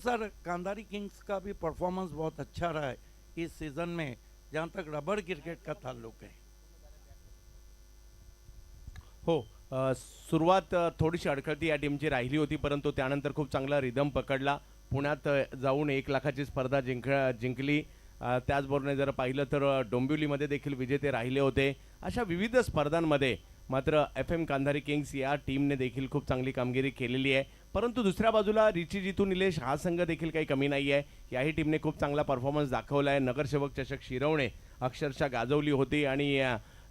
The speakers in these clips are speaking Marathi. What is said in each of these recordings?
सर कांधारी किंग्स का भी परफॉर्मेंस बहुत अच्छा रहा है इस सीज़न में जहां तक रबर क्रिकेट का ताल्लुक है। हो. सुरुवात थोडीशी अडखळती या टीमची राहिली होती, परंतु त्यानंतर खूप चांगला रिदम पकडला. पुण्यात जाऊन 1 लाखाची स्पर्धा जिंकली. त्याचबरोबर जर पाहिलं तर डोंबिवलीमध्ये देखील विजेते राहिले होते. अशा विविध स्पर्धांमध्ये मात्र एफ एम कांधारी किंग्स या टीमने देखील खूप चांगली कामगिरी केलेली आहे. परंतु दुसऱ्या बाजूला रिची जितू निलेश हा संघ देखील काही कमी नाही आहे. याही टीमने खूप चांगला परफॉर्मन्स दाखवला आहे. नगरसेवक चषक शिरवणे अक्षरशः गाजवली होती आणि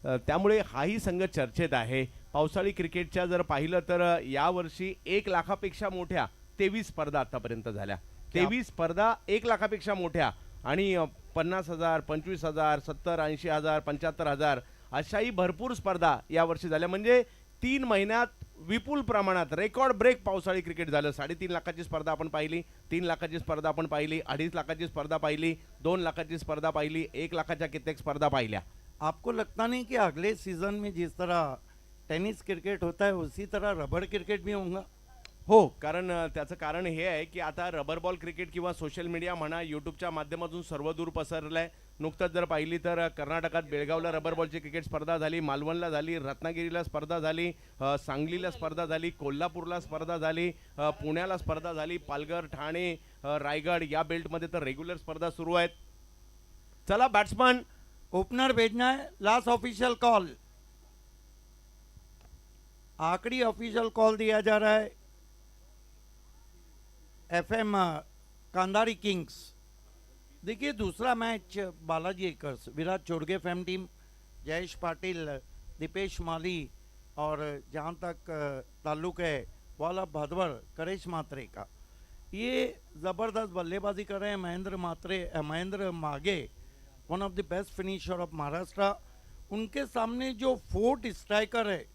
त्यामुळे हाही संघ चर्चेत आहे. पावसाळी क्रिकेटच्या जर पाहिलं तर यावर्षी 1 लाखापेक्षा मोठ्या 23 स्पर्धा आतापर्यंत झाल्या. 23 स्पर्धा 1 लाखापेक्षा मोठ्या आणि 50,000, 25,000, 70, 80,000, 75,000 अशाही भरपूर स्पर्धा यावर्षी झाल्या. म्हणजे 3 महिन्यात विपुल प्रमाणात रेकॉर्ड ब्रेक पावसाळी क्रिकेट झालं. 3.5 लाखाची स्पर्धा आपण पाहिली, 3 लाखाची स्पर्धा आपण पाहिली, 2.5 लाखाची स्पर्धा पाहिली, 2 लाखाची स्पर्धा पाहिली, 1 लाखाच्या कित्येक स्पर्धा पाहिल्या. आपको लगता नहीं कि अगले सीज़न में जिस तरह टेनिस क्रिकेट होता है उसी तरह रबर क्रिकेट भी होगा? हो, कारण त्याचं कारण हे आहे की आता रबर बॉल क्रिकेट किंवा सोशल मीडिया म्हणा, यूट्यूबच्या माध्यमातून सर्वदूर पसरलं आहे. नुकतंच जर पाहिली तर कर्नाटकात बेळगावला रबर बॉलची क्रिकेट स्पर्धा झाली, मालवणला झाली, रत्नागिरीला स्पर्धा झाली, सांगलीला स्पर्धा झाली, कोल्हापूरला स्पर्धा झाली, पुण्याला स्पर्धा झाली, पालघर, ठाणे, रायगड या बेल्टमध्ये तर रेग्युलर स्पर्धा सुरू आहेत. चला बॅट्समन ओपनर भेजना है, लास्ट ऑफिशियल कॉल, आखिरी ऑफिशियल कॉल दिया जा रहा है एफएम कांधारी किंग्स. देखिए दूसरा मैच बालाजी एकर्स, विराट चोड़गे फैम टीम, जयेश पाटिल, दीपेश माली और जहाँ तक ताल्लुक है वाला भदवर करेश मात्रे का, ये ज़बरदस्त बल्लेबाजी कर रहे हैं. महेंद्र मागे, one of the best finisher of Maharashtra. उनके सामने जो फोर्थ स्ट्राइकर है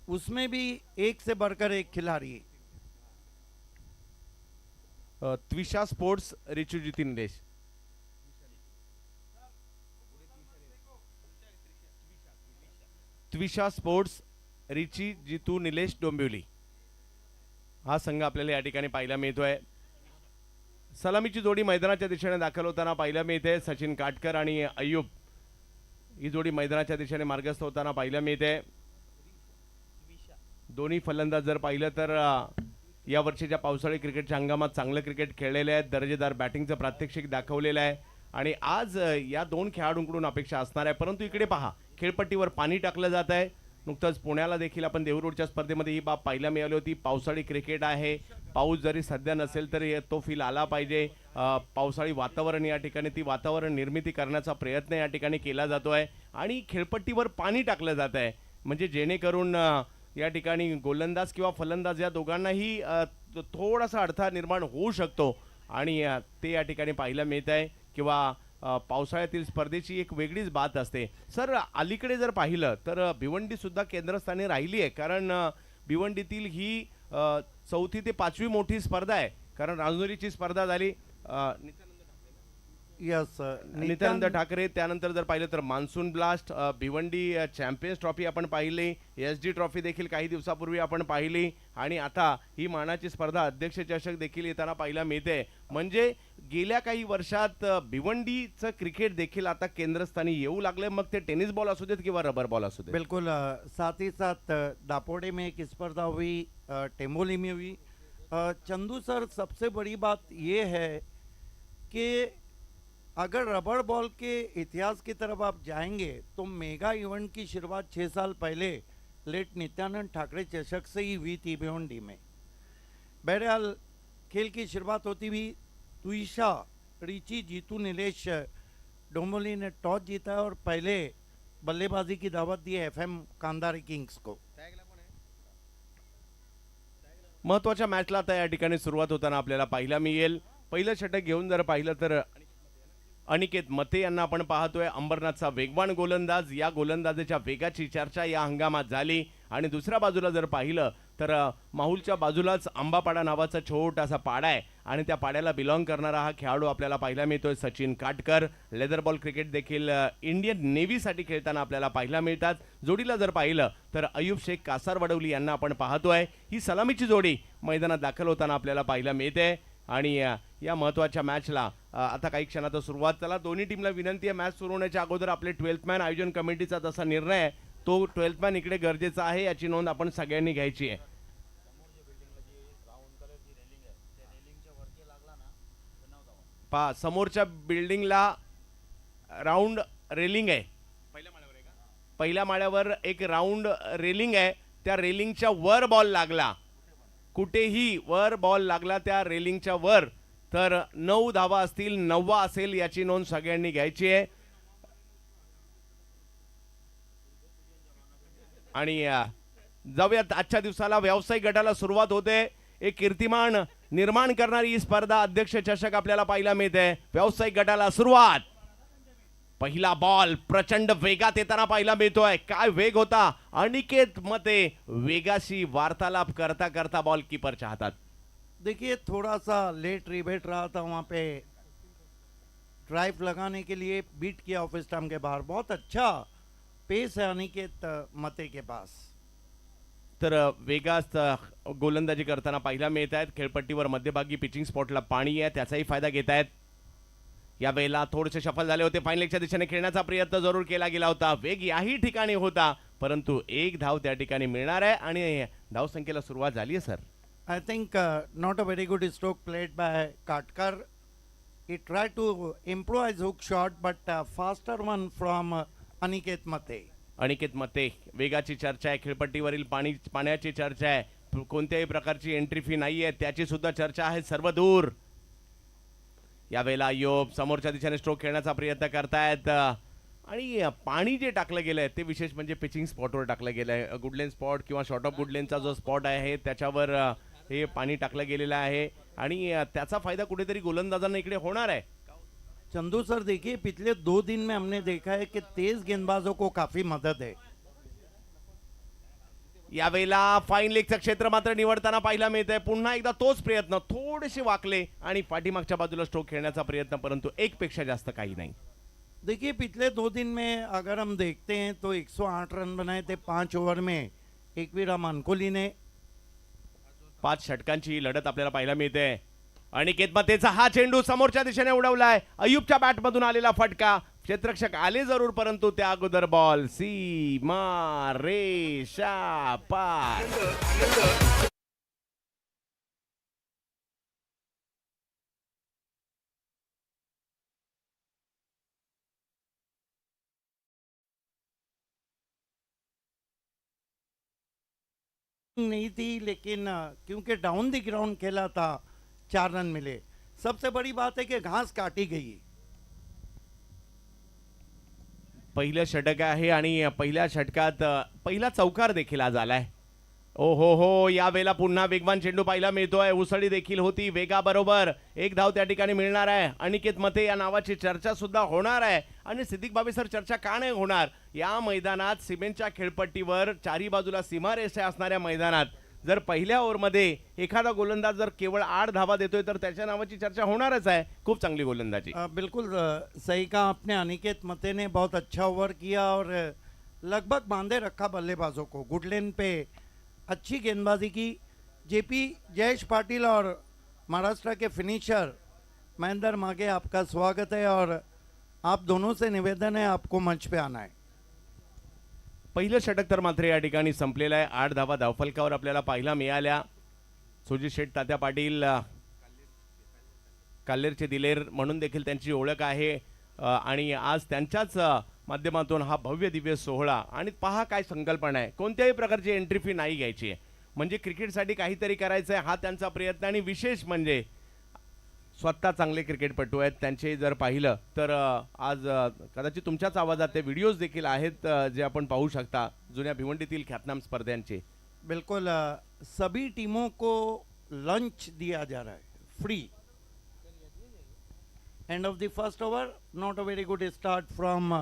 उसमें भी एक से बढ़कर एक खिलाड़ी है. त्विषा स्पोर्ट्स रिचुजिती निलेश. त्विषा स्पोर्ट्स रिची जितू निलेश डोंबिवली हा संघ आपल्याला या ठिकाणी पाहायला मिळतोय. सलामीची जोडी मैदानाच्या दिशेने दाखल होताना पाहायला मिळते. सचिन काटकर आणि अय्यूब ही जोडी मैदानाच्या दिशेने मार्गस्थ होताना पाहायला मिळते. दोन्ही फलंदाज जर पाहिलं तर या वर्षीच्या पावसाळी क्रिकेटच्या हंगामात चांगलं क्रिकेट खेळलेले आहेत. दर्जेदार बॅटिंगचं प्रात्यक्षिक दाखवलेलं आहे आणि आज या दोन खेळाडूंकडून अपेक्षा असणार आहे. परंतु इकडे पहा, खेळपट्टीवर पाणी टाकलं जात आहे. नुकतंच पुण्याला देखील आपण देवरोडच्या स्पर्धेमध्ये ही बाब पाहायला मिळाली होती. पावसाळी क्रिकेट आहे, पाऊस जरी सध्या नसेल तरी तो फील आला पाहिजे. पावसाळी वातावरण या ठिकाणी ती वातावरण निर्मिती करण्याचा प्रयत्न या ठिकाणी केला जातो आहे आणि खेळपट्टीवर पाणी टाकलं जात आहे. म्हणजे जेणेकरून या ठिकाणी गोलंदाज किंवा फलंदाज या दोघांनाही थोडासा अडथळा निर्माण होऊ शकतो आणि ते या ठिकाणी पाहायला मिळत आहे. किंवा पावसाळ्यातील स्पर्धेची एक वेगळीच बात असते. सर अलीकडे जर पाहिलं तर भिवंडी सुद्धा केंद्रस्थानी राहिली आहे, कारण भिवंडीतील ही 4थी ते 5वी मोठी स्पर्धा आहे. कारण राजुरीची स्पर्धा झाली, यस, नित्यानंद ठाकरे. त्यानंतर जर पाहिलं तर monsoon blast, Bhiwandi champions trophy आपण पाहिली, एस डी ट्रॉफी देखील काही दिवसापूर्वी आपण पाहिली आणि आता ही मानाची स्पर्धा अध्यक्ष चषक देखील येताना पाहायला मिळते. म्हणजे गेल्या काही वर्षात भिवंडीचं क्रिकेट देखील आता केंद्रस्थानी येऊ लागले, मग ते टेनिस बॉल असू देत किंवा रबर बॉल असू देत. बिल्कुल. साथ ही साथ दापोडे में एक स्पर्धा हुई, टेमोली में हुई. चंदू सर, सबसे बड़ी बात ये है कि अगर रबर बॉल के इतिहास की तरफ आप जाएंगे तो मेगा इवेंट की शुरुआत 6 साल पहले लेट नित्यानंद ठाकरे चषक से ही हुई थी भिवंडी में. बहरहाल खेल की शुरुआत होती हुई त्विषा रिची जीतू निलेश डोंबिवली ने टॉस जीता और पहले बल्लेबाजी की दावत दी है एफएम कांधारी किंग्स को. महत्वाच्या मॅचला आता या ठिकाणी सुरुवात होताना आपल्याला पाहायला मिळेल. पहिलं षटक घेऊन जर पाहिलं तर अनिकेत मते यांना आपण पाहतोय. अंबरनाथचा वेगवान गोलंदाज, या गोलंदाजाच्या वेगाची चर्चा या हंगामात झाली आणि दुसऱ्या बाजूला जर पाहिलं तर माहूलच्या बाजूलाच आंबापाडा नावाचा छोटासा पाडा आहे आणि त्या पाड्याला बिलॉंग करणारा हा खेळाडू आपल्याला पाहायला मिळतोय. Sachin Katkar leather ball cricket देखील इंडियन नेव्हीसाठी खेळताना आपल्याला पाहायला मिळतात. जोडीला जर पाहिलं तर अयूब शेख कासारवडवली यांना आपण पाहतोय. ही सलामीची जोडी मैदानात दाखल होताना आपल्याला पाहायला मिळते आणि या महत्त्वाच्या मॅचला आता काही क्षणात सुरुवात. चला, दोन्ही टीमला विनंती आहे, मॅच सुरू होण्याच्या अगोदर आपले 12th मॅन आयोजन कमिटीचा तसा निर्णय आहे, तो 12th मॅन इकडे गरजेचा आहे, याची नोंद आपण सगळ्यांनी घ्यायची आहे. पा समोरच्या बिल्डिंगला राऊंड रेलिंग आहे. पहिल्या माळ्यावर एक राऊंड रेलिंग आहे. त्या रेलिंगच्या वर बॉल लागला, कुठेही वर बॉल लागला त्या रेलिंगच्या वर, तर 9 धावा असतील, 9वा असेल, याची नोंद सगळ्यांनी घ्यायची आहे. आणि जाऊयात आजच्या दिवसाला. व्यावसायिक गटाला सुरुवात होते. एक कीर्तिमान निर्माण करणारी ही स्पर्धा अध्यक्ष चषक आपल्याला पाहायला मिळते. व्यावसायिक गटाला सुरुवात. पहिला बॉल प्रचंड वेगात येताना पाहायला मिळतोय. काय वेग होता. अनिकेत मते वेगाशी वार्तालाप करता करता बॉल कीपरच्या हातात. देखिए थोड़ा सा लेट रिबेट रहा था वहाँ पे, ड्राइव लगाने के लिए बीट किया ऑफ स्टंप के बाहर. बहुत अच्छा पेस है अनिकेत मते के पास. तर वेगात गोलंदाजी करताना पाहायला मिळत आहेत. खेळपट्टीवर मध्यभागी पिचिंग स्पॉटला पाणी आहे, त्याचाही फायदा घेत आहेत. यावेळेला थोडेसे सफल झाले होते. फाईन लेगच्या दिशेने खेळण्याचा प्रयत्न जरूर केला गेला होता. वेग याही ठिकाणी होता, परंतु एक धाव त्या ठिकाणी मिळणार आहे आणि धावसंख्येला सुरुवात झाली आहे. Sir, I think not a very good stroke played by Katkar. He tried to improve his hook shot, but faster one from Aniket Mate. Aniket मते, वेगाची चर्चा आहे, खेळपट्टीवरील पाण्याची चर्चा आहे, कोणत्याही प्रकारची एंट्री फी नाही आहे, त्याची सुद्धा चर्चा आहे सर्व दूर. यावेळेला अय्यूब समोरच्या दिशेने स्ट्रोक खेळण्याचा प्रयत्न करतायत आणि पाणी जे टाकलं गेलंय ते विशेष म्हणजे पिचिंग स्पॉटवर टाकलं गेलंय. गुडलेन स्पॉट किंवा शॉर्ट ऑफ गुडलेनचा जो स्पॉट आहे त्याच्यावर हे पाणी टाकलं गेलेलं आहे आणि त्याचा फायदा कुठेतरी गोलंदाजांना इकडे होणार आहे. चंदू सर, देखिए पिछले 2 दिन में हमने देखा है कि तेज गेंदबाजों को काफी मदद है. यावेळेला फाईन लेगचं क्षेत्र मात्र निवडताना पाहायला मिळतंय. पुन्हा एकदा तोच प्रयत्न, थोडेसे वाकले आणि पाठीमागच्या बाजूला स्ट्रोक खेळण्याचा प्रयत्न, परंतु 1 पेक्षा जास्त काही नाही. देखिए पिछले 2 दिन में अगर हम देखते हैं तो 108 रन बनाए थे 5 ओवर में एकवीराम अनकोली ने. 5 षटकांची लढत आपल्याला पाहायला मिळते. अनिकेत मतेचा हा चेंडू समोरच्या दिशेने उडवलाय. अय्यूबच्या बॅटमधून आलेला फटका, क्षेत्ररक्षक आले जरूर, परंतु त्या अगोदर बॉल सीमा रेषा पार. नहीं थी, लेकिन क्योंकि डाउन द ग्राउंड खेला था 4 रन मिले. सबसे बड़ी बात है कि घास काटी गई. पहिलं षटक आहे आणि पहिल्या षटकात पहिला चौकार देखील आज आलाय. ओ हो, यावेळेला पुन्हा वेगवान चेंडू पाहायला मिळतोय. उसळी देखील होती वेगाबरोबर. 1 धाव त्या ठिकाणी मिळणार आहे. अनिकेत मते या नावाची चर्चा सुद्धा होणार आहे. आणि सिद्दीक बाबे सर, चर्चा का नाही होणार. या मैदानात सिमेंटच्या खेळपट्टीवर चारी बाजूला सीमारेषा असणाऱ्या मैदानात जर पहिल्या ओव्हरमध्ये एखादा गोलंदाज जर केवळ 8 धावा देतोय तर त्याच्या नावाची चर्चा होणारच आहे. खूप चांगली गोलंदाजी. बिल्कुल सही कहा आपने. अनिकेत मते ने बहुत अच्छा ओवर किया और लगभग बांधे रखा बल्लेबाजों को. गुडलेन पे अच्छी गेंदबाजी की. जेपी जयेश पाटिल और महाराष्ट्र के फिनिशर महेंद्र मागे, आपका स्वागत है और आप दोनों से निवेदन है आपको मंच पे आना है. पहिलं षटक तर मात्र या ठिकाणी संपलेलं आहे. 8 धावा धावफलकावर आपल्याला पाहायला मिळाल्या. सुजित शेठ तात्या पाटील काल्लेरचे दिलेर म्हणून देखील त्यांची ओळख आहे आणि आज त्यांच्याच माध्यमातून हा भव्य दिव्य सोहळा. आणि पहा काय संकल्पना आहे, कोणत्याही प्रकारची एंट्री फी नाही घ्यायची आहे, म्हणजे क्रिकेटसाठी काहीतरी करायचं आहे, हा त्यांचा प्रयत्न. आणि विशेष म्हणजे स्वतः चांगले क्रिकेटपटू आहेत. त्यांचे जर पाहिलं तर आज कदाचित तुमच्याच आवाजात ते व्हिडिओज देखील आहेत जे आपण पाहू शकता जुन्या भिवंडीतील ख्यातनाम स्पर्धांचे. बिल्कुल. सभी टीमों को लंच दिया जा रहा है free. End of the first over, not a very good start from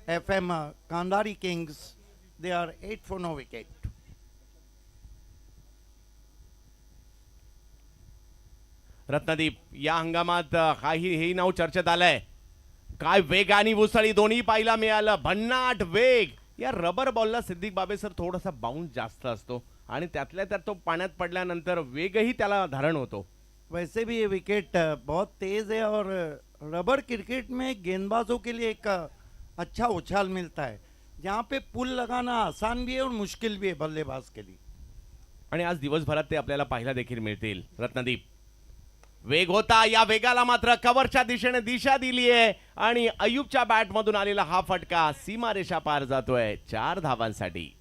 FM Kandari Kings. They are 8 for no wicket. Ratnadeep या हंगामात हेही नाव चर्चेत आलंय. काय वेग आणि उसळी दोन्ही पाहायला मिळालं. भन्नाट वेग. या रबर बॉलला सिद्दीक बाबे सर थोडासा बाउंस जास्त असतो आणि त्यातल्या त्यात तो पाण्यात पडल्यानंतर वेगही त्याला धारण होतो. वैसे भी ये विकेट बहुत तेज है और रबर क्रिकेट में गेंदबाजों के लिए एक अच्छा उछाल मिलता है, जहाँ पे पुल लगाना आसान भी है और मुश्किल भी है बल्लेबाज के लिए. आणि आज दिवसभरात ते आपल्याला पाहायला देखील मिळतील. रत्नदीप वेग होता. या वेगाला मात्र कव्हरच्या दिशेने दिशा दिली आहे आणि अय्यूबच्या बॅटमधून आलेला हा फटका सीमारेषा पार जातोय 4 धावांसाठी.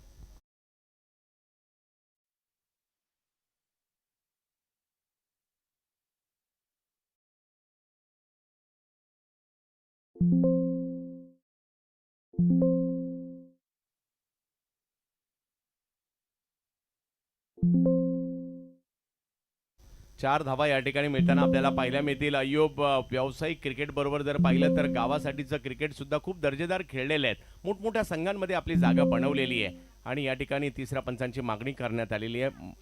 चार धावा या ठिकाणी मिळताना आपल्याला पाहायला मिळतील. अय्यूब व्यावसायिक क्रिकेट बरोबर जर पाहिलं तर गावासाठीचं क्रिकेट सुद्धा खूप दर्जेदार खेळलेले आहेत. मोठमोठ्या संघांमध्ये आपली जागा बनवलेली आहे आणि या ठिकाणी तिसऱ्या पंचांची मागणी करण्यात आलेली आहे.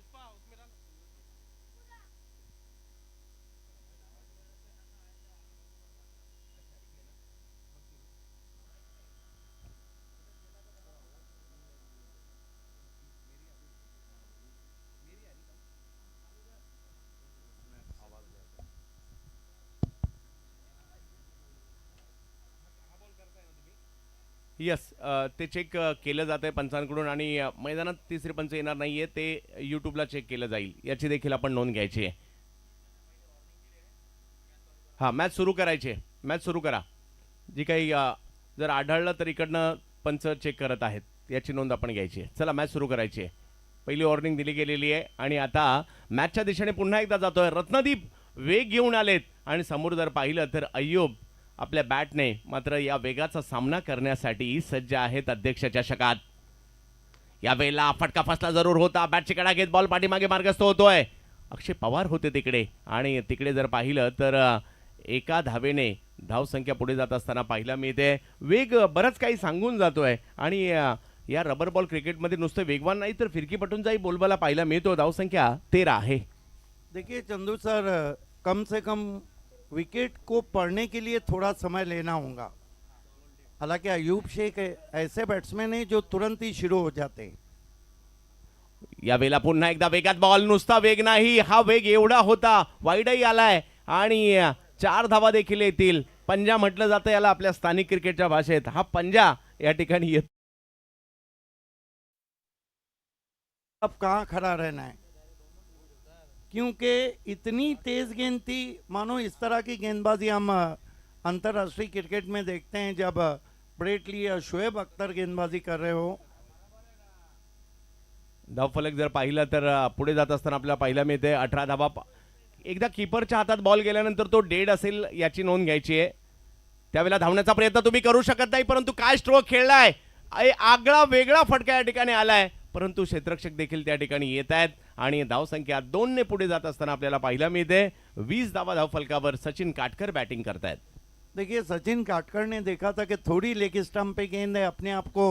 यस ते चेक केलं जात आहे पंचांकडून आणि मैदानात तिसरे पंच येणार नाहीये. ते यूट्यूबला चेक केलं जाईल याची देखील आपण नोंद घ्यायची आहे. हा मॅच सुरू करायची. मॅच सुरू करा. जी काही जर आढळलं तर इकडनं पंच चेक करत आहेत याची नोंद आपण घ्यायची आहे. चला मॅच सुरू करायची आहे. पहिली वॉर्निंग दिली गेलेली आहे आणि आता मॅचच्या दिशेने पुन्हा एकदा जातोय. रत्नदीप वेग घेऊन आलेत आणि समोर जर पाहिलं तर अय्यूब आपल्या बॅटने मात्र या वेगाचा सामना करण्यासाठी सज्ज आहेत अध्यक्ष चषकात. या वेळेला फटका फसला जरूर होता. बॅटची कडा घेत बॉल पाठीमागे मार्गस्थ होतोय. अक्षय पवार होते तिकडे आणि तिकडे जर पाहिलं तर एका धावेने धावसंख्या पुढे जात असताना पाहायला मिळते. वेग बरंच काही सांगून जातोय आणि या रबर बॉल क्रिकेटमध्ये नुसतं वेगवान नाही तर फिरकीपटूंचाही बोलबाला पाहायला मिळतो. धावसंख्या 13 आहे. देखिए चंदू सर, कम से कम विकेट को पढ़ने के लिए थोड़ा समय लेना होगा. हालांकि अयूब शेख ऐसे बैट्समैन हैं जो तुरंत ही शुरू हो जाते हैं. या वेळेला पुन्हा एकदा वेगात बॉल. नुसता वेग नाही, हा वेग एवढा होता. वाईडही आलाय आणि 4 धावा देखील येतील. पंजा म्हटलं जातं याला आपल्या स्थानिक क्रिकेटच्या भाषेत. हा पंजा या ठिकाणी येत. अब कहाँ खड़ा रहना है, क्योंकि इतनी तेज गेंद थी. मानो इस तरह की गेंदबाजी हम अंतर्राष्ट्रीय क्रिकेट में देखते हैं जब ब्रेट ली या शोएब अख्तर गेंदबाजी कर रहे हो. धावफलक जर पाहिलं तर पुढे जात असताना आपल्याला पाहायला मिळते 18 धावा. एकदा कीपरच्या हातात बॉल गेल्यानंतर तो डेड असेल याची नोंद घ्यायची आहे. त्यावेळेला धावण्याचा प्रयत्न तुम्ही करू शकत नाही, परंतु काय स्ट्रोक खेळलाय. आगळा वेगळा फटका या ठिकाणी आलाय, परंतु क्षेत्ररक्षक देखील त्या ठिकाणी येत आहेत आणि धावसंख्या 2 ने पुढे जात असताना आपल्याला पाहायला मिळते 20 धावा धावफलकावर सचिन काटकर बॅटिंग करतायत. देखिए सचिन काटकर ने देखा था कि थोड़ी लेग स्टंप पे गेंद है, अपने आप को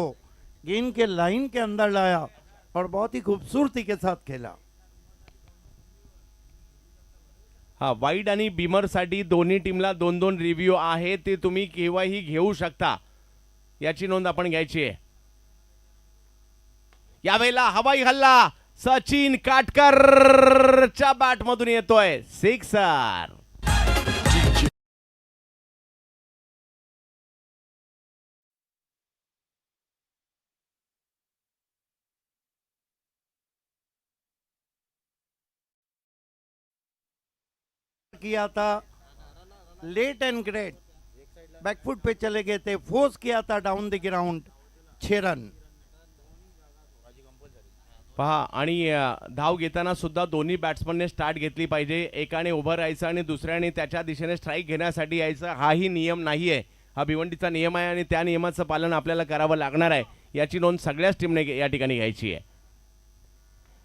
गेंद के लाइन के अंदर लाया और बहुत ही खूबसूरती के साथ खेला. हा वाईड आणि बीमर साठी दोन्ही टीमला 2-2 रिव्ह्यू आहे. ते तुम्ही केव्हाही घेऊ शकता याची नोंद आपण घ्यायची आहे. यावेळेला हवाई हल्ला सचिन काटकरच्या बॅटमधून येतोय. सिक्सर. किया था लेट एंड ग्रेट, बैकफुट पे चले गए थे, फोर्स किया था डाउन द ग्राउंड. 6 रन. पहा आणि धाव घेताना सुद्धा दोन्ही बॅट्समनने स्टार्ट घेतली पाहिजे. एकाने उभं राहायचं आणि दुसऱ्याने त्याच्या दिशेने स्ट्राईक घेण्यासाठी यायचं. हाही नियम नाही आहे, हा भिवंडीचा नियम आहे आणि त्या नियमाचं पालन आपल्याला करावं लागणार आहे. याची नोंद सगळ्याच टीमने या ठिकाणी घ्यायची आहे.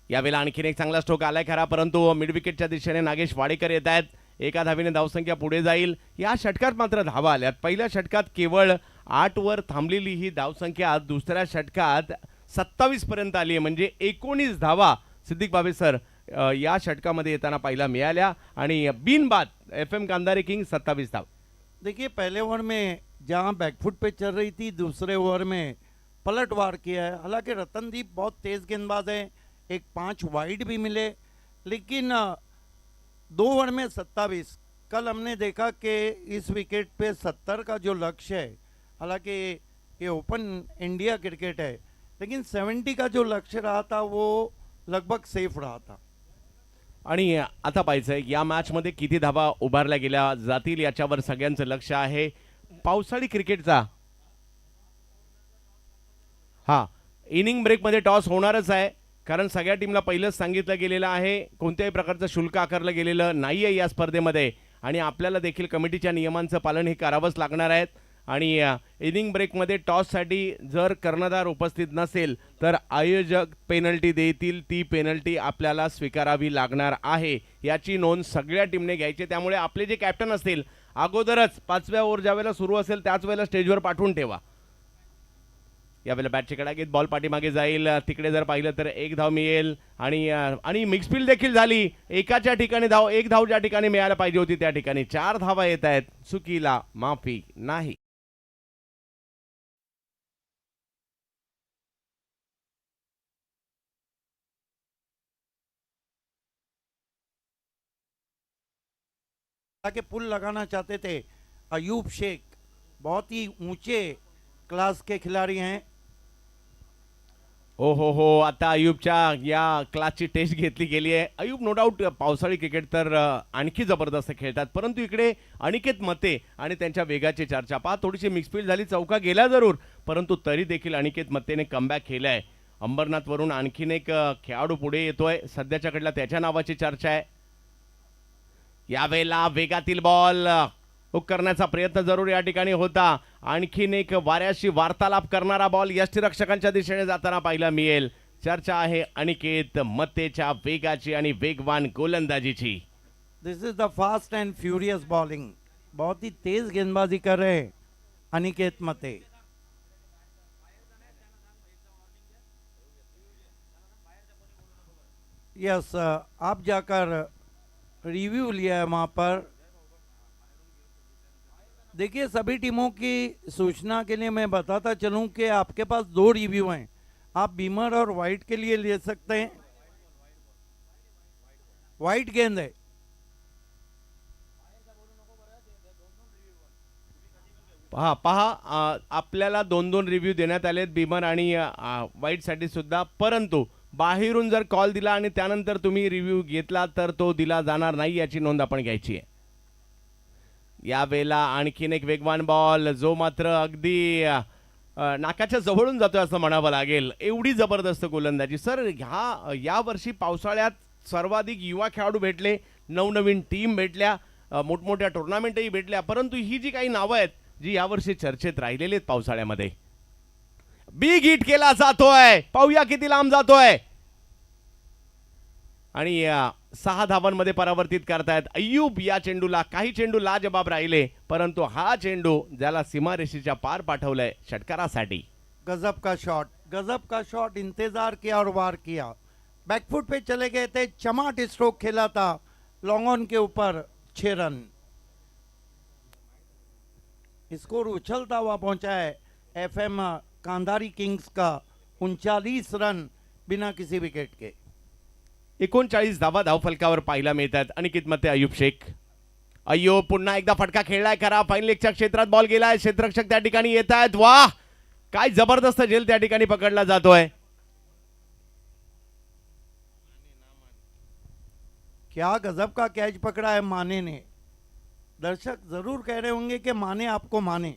यावेळेला आणखीन एक चांगला स्ट्रोक आलाय खरा, परंतु मिड विकेटच्या दिशेने नागेश वाडेकर येत आहेत. एका धावेने धावसंख्या पुढे जाईल. या षटकात मात्र धावा आल्यात. पहिल्या षटकात केवळ 8 वर थांबलेली ही धावसंख्या दुसऱ्या षटकात 27 पर्यंत आली आहे. म्हणजे 19 धावा सिद्दीक बाबे सर या षटकामध्ये येताना पाहायला मिळाल्या आणि बिनबाद FM गांधारी किंग 27 धाव. देखिए पहले ओवर में जहां बैकफुट पे चल रही थी, दूसरे ओवर में पलटवार किया है। हालांकि रतनदीप बहुत तेज गेंदबाज है, एक 5 वाइड भी मिले, लेकिन 2 ओवर में 27। कल हमने देखा कि इस विकेट पे 70 का जो लक्ष्य है, हालांकि ये ओपन इंडिया क्रिकेट है, लेकिन 70 का जो लक्ष्य रहा था वो लगभग सेफ रहा था। आणि आता पाहायचंय या मॅचमध्ये किती धावा उभारल्या गेल्या जातील याच्यावर सगळ्यांचं लक्ष आहे. पावसाळी क्रिकेटचा हा इनिंग ब्रेकमध्ये टॉस होणारच आहे, कारण सगळ्या टीमला पहिलंच सांगितलं गेलेलं आहे कोणत्याही प्रकारचं शुल्क आकारलं गेलेलं नाही आहे या स्पर्धेमध्ये आणि आपल्याला देखील कमिटीच्या नियमांचं पालन हे करावंच लागणार आहे. आणि इनिंग ब्रेकमध्ये टॉससाठी जर कर्णधार उपस्थित नसेल तर आयोजक पेनल्टी देतील, ती पेनल्टी आपल्याला स्वीकारावी लागणार आहे याची नोंद सगळ्या टीमने घ्यायची. त्यामुळे आपले जे कॅप्टन असतील अगोदरच 5व्या ओव्हर ज्यावेळेला सुरू असेल त्याच वेळेला स्टेजवर पाठवून ठेवा. यावेळेला बॅटची कडा घेत बॉल पाठीमागे जाईल, तिकडे जर पाहिलं तर 1 धाव मिळेल आणि मिक्सफील्ड देखील झाली. एकाच्या ठिकाणी धाव, 1 धाव ज्या ठिकाणी मिळायला पाहिजे होती त्या ठिकाणी 4 धावा येत आहेत. चुकीला माफी नाही. के पुल लगाना चाहते थे अयूब शेख, बहुत ही ऊंचे क्लास के खिलाड़ी हैं। हो आता अयूबच्या या क्लासची टेस्ट घेतली गेली आहे. अयूब नो डाऊट पावसाळी क्रिकेट तर आणखी जबरदस्त खेळतात, परंतु इकडे अनिकेत मते आणि त्यांच्या वेगाची चर्चा पहा. थोडीशी मिक्सफील्ड झाली, चौका गेला जरूर, परंतु तरी देखील अनिकेत मतेने कमबॅक केलाय. अंबरनाथवरून आणखीन एक खेळाडू पुढे येतोय, सध्याच्या कडला त्याच्या नावाची चर्चा आहे. यावेळेला वेगातील बॉल हुक करण्याचा प्रयत्न जरूर या ठिकाणी होता. आणखीन एक वाऱ्याशी वार्तालाप करणारा बॉल यष्टीरक्षकांच्या दिशेने जाताना पाहायला मिळेल. चर्चा आहे अनिकेत मतेच्या वेगाची आणि वेगवान गोलंदाजीची. This is the fast and furious bowling, बहुत ही तेज गेंदबाजी कर रहे हैं अनिकेत मते। यस, आप जाकर रिव्यू लिया है वहाँ पर। देखिए सभी टीमों की सूचना के लिए मैं बताता चलूं कि आपके पास 2 रिव्यू हैं, आप बीमर और वाइट के लिए ले सकते हैं। वाइट गेंद है, पहा आपल्याला 2-2 रिव्ह्यू देण्यात आलेत बीमर आणि वाईट साठी सुद्धा, परंतु बाहेरून जर कॉल दिला आणि त्यानंतर तुम्ही रिव्ह्यू घेतला तर तो दिला जाणार नाही याची नोंद आपण घ्यायची आहे. यावेळेला आणखीन एक वेगवान बॉल जो मात्र अगदी नाकाच्या जवळून जातोय असं म्हणावं लागेल, एवढी जबरदस्त गोलंदाजी. सर या वर्षी पावसाळ्यात सर्वाधिक युवा खेळाडू भेटले, नवनवीन टीम भेटल्या, मोठमोठ्या टुर्नामेंटही भेटल्या, परंतु ही जी काही नावं आहेत जी यावर्षी चर्चेत राहिलेली आहेत पावसाळ्यामध्ये, बिग हिट केला जातोय, पाहूया किती लांब जातोय आणि 6 धावांमध्ये परावर्तित करतायत अय्यूब या चेंडूला. काही चेंडू लाजबाब राहिले, परंतु हा चेंडू ज्याला सीमारेषेच्या पार पाठवलंय षटकारासाठी. गजब का शॉट, इंतजार किया और वार किया, बैकफुट पे चले गए थे, चमाट स्ट्रोक खेला था, लॉन्ग ऑन के ऊपर 6 रन। स्कोर उछलता हुआ पहुंचा है FM गांधारी किंग्स का 39 रन बिना किसी विकेट के। 39 धावा धावफलकावर पाहायला मिळतात. अनिकेत मते, अयूब शेख. अय्यूब पुन्हा एकदा फटका खेळलाय खरा, फाईनल लेगच्या क्षेत्रात बॉल गेलाय, क्षेत्ररक्षक त्या ठिकाणी येत आहेत. वाह, काय जबरदस्त झेल त्या ठिकाणी पकडला जातोय. क्या गजब का कैच पकड़ा है माने ने। दर्शक जरूर कह रहे होंगे कि माने आपको माने।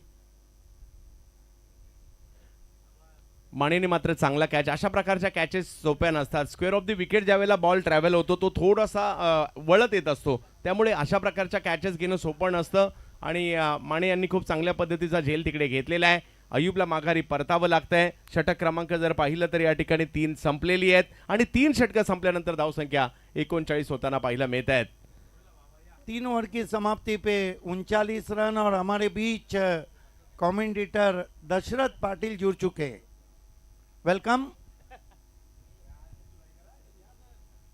मानेने मात्र चांगला कॅच, अशा प्रकारच्या कॅचेस सोप्या नसतात. स्क्वेअर ऑफ द विकेट ज्यावेळेला बॉल ट्रॅव्हल होतो तो थोडासा वळत येत असतो, त्यामुळे अशा प्रकारच्या कॅचेस घेणं सोपं नसतं आणि माने यांनी खूप चांगल्या पद्धतीचा झेल तिकडे घेतलेला आहे. अयूबला माघारी परतावं लागतंय. षटक क्रमांक जर पाहिलं तर या ठिकाणी 3 संपलेली आहेत आणि 3 षटकं संपल्यानंतर धावसंख्या 39 होताना पाहायला मिळत आहेत. 3 ओवर की समाप्ति पे 39 रन और हमारे बीच कमेंटेटर दशरथ पाटिल जुड़ चुके हैं। वेलकम।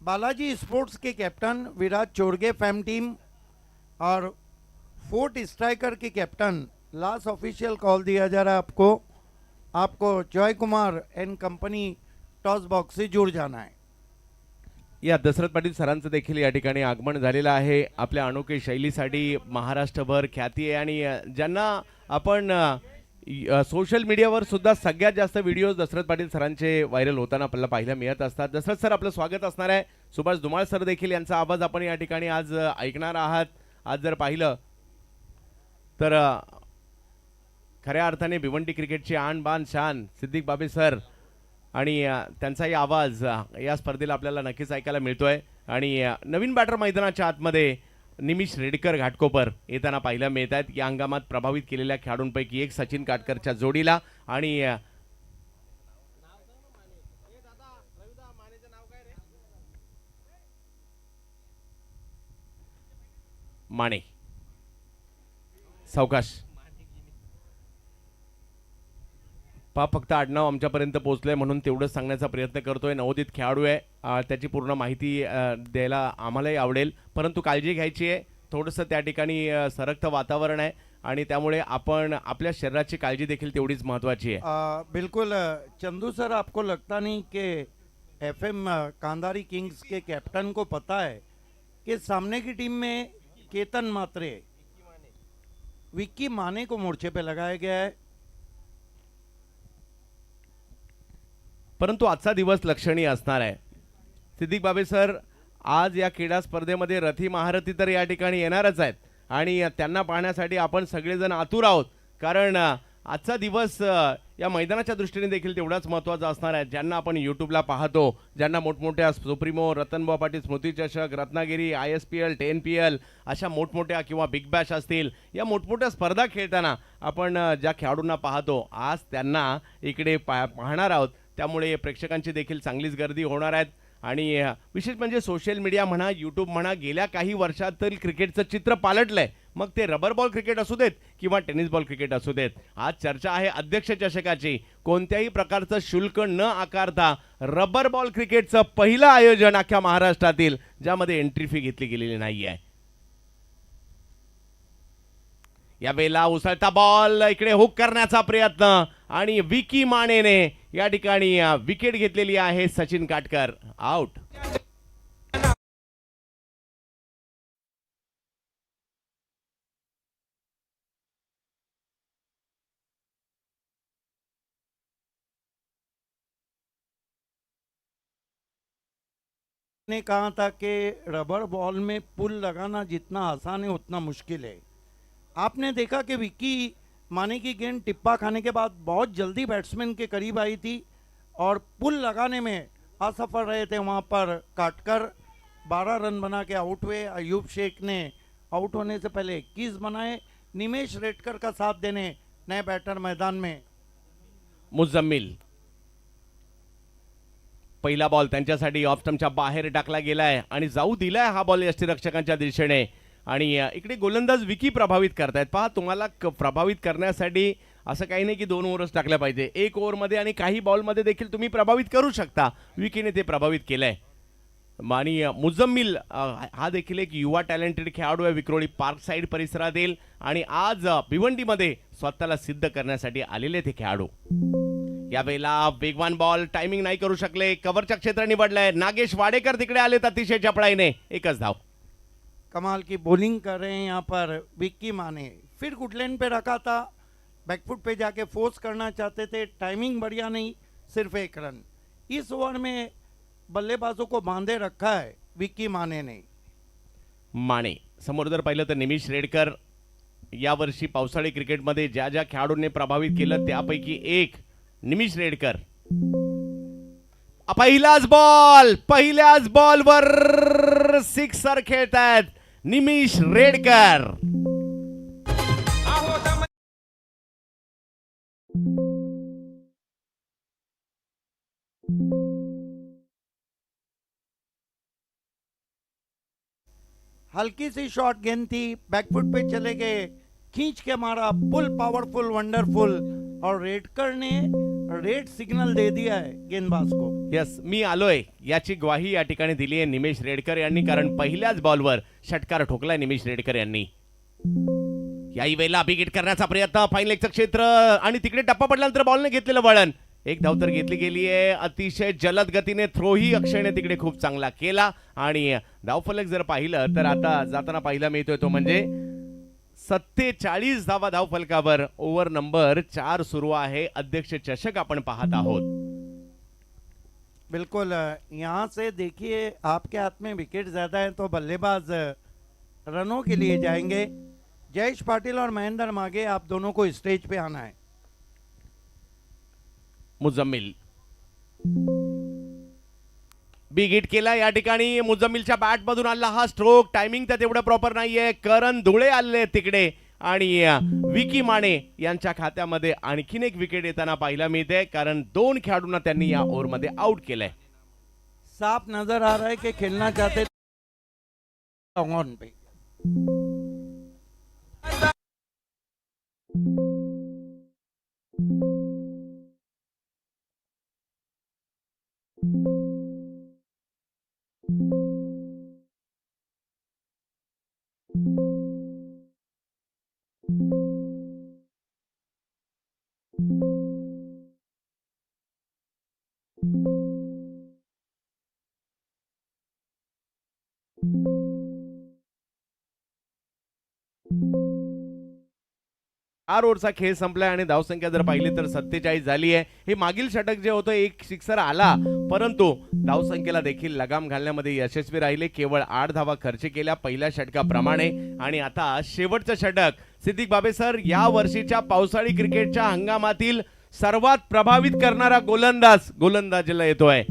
बालाजी स्पोर्ट्स के कैप्टन विराट चोरगे फैम टीम और फोर्ट स्ट्राइकर के कैप्टन लास्ट ऑफिशियल कॉल दिया जा रहा है आपको Joy Kumar and company toss box से जुड़ जाना है। या दशरथ पाटील सरांचं देखील या ठिकाणी आगमन झालेलं आहे. आपल्या अनोख्या शैलीसाठी महाराष्ट्रभर ख्याती आहे आणि ज्यांना आपण सोशल मीडियावर सुद्धा सगळ्यात जास्त व्हिडिओ दशरथ पाटील सरांचे व्हायरल होताना आपल्याला पाहायला मिळत असतात. दशरथ सर आपलं स्वागत असणार आहे. सुभाष धुमाळ सर देखील यांचा आवाज आपण या ठिकाणी आज ऐकणार आहात. आज जर पाहिलं तर खऱ्या अर्थाने भिवंडी क्रिकेटची आन बान शान सिद्दीक बाबे सर आणि त्यांचाही आवाज या स्पर्धेला आपल्याला नक्कीच ऐकायला मिळतोय. आणि नवीन बॅटर मैदानाच्या आतमध्ये निमिष रेडकर घाटकोपर येताना पाहायला मिळत आहेत. या हंगामात प्रभावित केलेल्या खेळाडूंपैकी एक सचिन काटकरच्या जोडीला आणि माने सावकाश फक्त आडनाव आमच्यापर्यंत पोहोचलंय म्हणून तेवढंच सांगण्याचा प्रयत्न करतोय. नवोदित खेळाडू आहे, त्याची पूर्ण माहिती द्यायला आम्हालाही आवडेल, परंतु काळजी घ्यायची आहे. थोडंसं त्या ठिकाणी सरकतं वातावरण आहे आणि त्यामुळे आपण आपल्या शरीराची काळजी देखील तेवढीच महत्त्वाची आहे. बिल्कुल चंदू सर, आपको लगता नहीं कि एफएम कांधारी किंग्स के कैप्टन को पता है कि सामने की टीम में केतन मात्रे, विक्की माने को मोर्चे पे लगाया गया है. परंतु आजचा दिवस लक्षणीय असणार आहे. सिद्दीक बाबे सर आज या क्रीडा स्पर्धेमध्ये रथी महारथी तर या ठिकाणी येणारच आहेत आणि त्यांना पाहण्यासाठी आपण सगळेजण आतुर आहोत. कारण आजचा दिवस या मैदानाच्या दृष्टीने देखील तेवढाच महत्त्वाचा असणार आहे. ज्यांना आपण यूट्यूबला पाहतो, ज्यांना मोठमोठ्या सुप्रीमो, रतनभाऊ पाटील स्मृती चषक, रत्नागिरी, ISPL, 10PL अशा मोठमोठ्या किंवा बिग बॅश असतील, या मोठमोठ्या स्पर्धा खेळताना आपण ज्या खेळाडूंना पाहतो आज त्यांना इकडे पाहणार आहोत. त्यामुळे प्रेक्षकांची देखील चांगलीच गर्दी होणार आहेत. आणि विशेष म्हणजे सोशल मीडिया म्हणा, यूट्यूब म्हणा, गेल्या काही वर्षात तरी क्रिकेटचं चित्र पालटलंय. मग ते रबर बॉल क्रिकेट असू देत किंवा टेनिस बॉल क्रिकेट असू देत. आज चर्चा आहे अध्यक्ष चषकाची. कोणत्याही प्रकारचं शुल्क न आकारता रबर बॉल क्रिकेटचं पहिलं आयोजन अख्ख्या महाराष्ट्रातील, ज्यामध्ये एंट्री फी घेतली गेलेली नाहीये. यावेळेला उसळता बॉल इकडे हुक करण्याचा प्रयत्न आणि विकी मानेने या ठिकाणी विकेट घेतलेली आहे. सचिन काटकर आउट. ने कहा था कि रबर बॉल में पुल लगाना जितना आसान है उतना मुश्किल है. आपने देखा कि विक्की माने की गेंद टिप्पा खाने के बाद बहुत जल्दी बैट्समैन के करीब आई थी और पुल लगाने में असफल रहे थे. वहाँ पर काटकर 12 रन बना के आउट हुए. अयूब शेख ने आउट होने से पहले 21 बनाए. निमेश रेडकर का साथ देने नए बैटर मैदान में. मुजम्मिल पहिला बॉल त्यांच्यासाठी ऑफ स्टंपच्या बाहेर टाकला गेलाय आणि जाऊ दिलाय हा बॉल यष्टीरक्षकांच्या दिशेने. आणि इकडे गोलंदाज विकी प्रभावित करतायत. पहा, तुम्हाला प्रभावित करण्यासाठी असं काही नाही की 2 ओव्हर्स टाकल्या पाहिजे. 1 ओव्हरमध्ये आणि काही बॉलमध्ये देखील तुम्ही प्रभावित करू शकता. विकीने ते प्रभावित केलंय. आणि मुजम्मिल हा देखील एक युवा टॅलेंटेड खेळाडू आहे विक्रोळी पार्क साईड परिसरातील आणि आज भिवंडीमध्ये स्वतःला सिद्ध करण्यासाठी आलेले ते खेळाडू. यावेळेला वेगवान बॉल टायमिंग नाही करू शकले. कव्हरच्या क्षेत्र निवडलंय. नागेश वाडेकर तिकडे आलेत अतिशय चपळाईने. एकच धाव. कमाल की बॉलिंग कर रहे हैं यहाँ पर विक्की माने. फिर गुडलैंड पे रखा था, बैकफुट पे जाके फोर्स करना चाहते थे. टाइमिंग बढ़िया नहीं, सिर्फ 1 रन. इस ओवर में बल्लेबाजों को बांधे रखा है विक्की माने ने. माने समोर जर पाहिलं तर निमिष रेडकर यावर्षी पावसाळी क्रिकेटमध्ये ज्या ज्या खेळाडूंनी प्रभावित केलं त्यापैकी एक निमिष रेडकर. पहिल्याच बॉलवर सिक्सर खेळतायत निमिष रेडकर. हल्की सी शॉट गेंद थी, बैकफुट पे चले गए, खींच के मारा, फुल पावरफुल वंडरफुल. और रेडकर ने रेड सिग्नल दे दिया है गेंदबाज को। यस, मी आलोय याची ग्वाही या ठिकाणी दिली आहे निमेश रेडकर यांनी, कारण पहिल्याच बॉलवर षटकार ठोकलाय निमेश रेडकर यांनी. याही वेळेला बिगिट करण्याचा प्रयत्न, फाईन लेगचं क्षेत्र आणि तिकडे टप्पा पडल्यानंतर बॉलने घेतलेलं वळण. एक धाव तर घेतली गेली आहे. अतिशय जलद गतीने थ्रोही अक्षयने तिकडे खूप चांगला केला आणि धावफलक जर पाहिलं तर आता जाताना पाहिला मिळतोय तो म्हणजे 47 धावा धावफलकावर. ओव्हर नंबर 4 सुरू आहे. अध्यक्ष चषक आपण पाहत आहोत. बिल्कुल, यहाँ से देखिए आपके हाथ में विकेट ज्यादा है तो बल्लेबाज रनों के लिए जाएंगे। जयेश पाटिल और महेंद्र मागे, आप दोनों को स्टेज पे आना है। मुजम्मिल बिग हिट केला या ठिकाणी. मुजम्मिलच्या बॅट मधून आला हा स्ट्रोक. टायमिंग तर तेवढं प्रॉपर नाहीये. करण धुळे आले तिकडे आणि विकी माने यांच्या खात्यामध्ये आणखीन एक विकेट येताना पाहायला मिळते, कारण 2 खेळाडूंना त्यांनी या ओव्हरमध्ये आउट केलंय. साफ नजर आ रहा है कि खेलना चाहते ऑन पे। चार ओव्हरचा खेळ संपलाय आणि धावसंख्या जर पाहिली तर 47 झाली आहे. हे मागील षटक जे होतं एक सिक्सर आला, परंतु धावसंख्येला देखील लगाम घालण्यामध्ये यशस्वी राहिले. केवळ 8 धावा खर्च केल्या पहिल्या षटकाप्रमाणे. आणि आता शेवटचं षटक. सिद्दीक बाबे सर, या वर्षीच्या पावसाळी क्रिकेटच्या हंगामातील सर्वात प्रभावित करणारा गोलंदाजीला येतोय.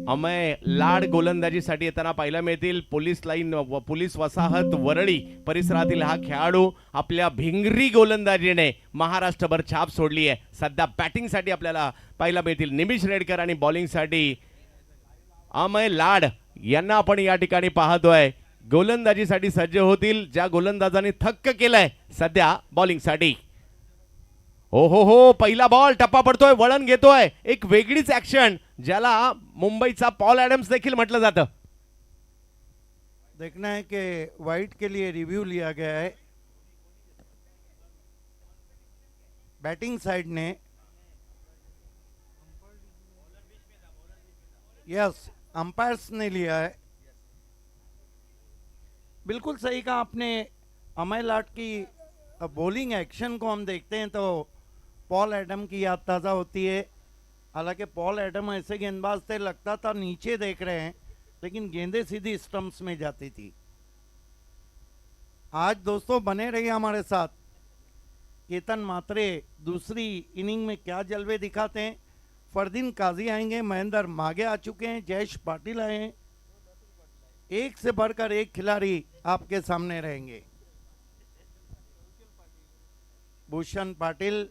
अमय लाड गोलंदाजीसाठी येताना पाहायला मिळतील. पोलीस वसाहत वरळी परिसरातील हा खेळाडू आपल्या भिंगरी गोलंदाजीने महाराष्ट्रभर छाप सोडली आहे. सध्या बॅटिंगसाठी आपल्याला पाहायला मिळतील निमिष रेडकर आणि बॉलिंगसाठी अमय लाड यांना आपण या ठिकाणी पाहतोय. गोलंदाजीसाठी सज्ज होतील ज्या गोलंदाजाने थक्क केलंय सध्या बॉलिंगसाठी. हो हो हो, पहिला बॉल, टप्पा पडतोय, वळण घेतोय. एक वेगळीच ऍक्शन ज्याला मुंबईचा पॉल एडम्स देखील म्हटलं जातं. देखना है कि वाइट के लिए रिव्यू लिया गया है बैटिंग साइड ने। यस, अंपायर्स ने लिया है। बिल्कुल सही कहा आपने। अमय लाट की बॉलिंग एक्शन को हम देखते हैं तो पॉल एडम की याद ताज़ा होती है। हालांकि पॉल एडम ऐसे गेंदबाज थे, लगता था नीचे देख रहे हैं, लेकिन गेंदें सीधी स्टंप्स में जाती थी। आज दोस्तों बने रहिए हमारे साथ। केतन मात्रे दूसरी इनिंग में क्या जलवे दिखाते हैं। फरदीन काजी आएंगे, महेंद्र मागे आ चुके हैं, जयेश पाटिल आए हैं। एक से बढ़कर एक खिलाड़ी आपके सामने रहेंगे। भूषण पाटिल,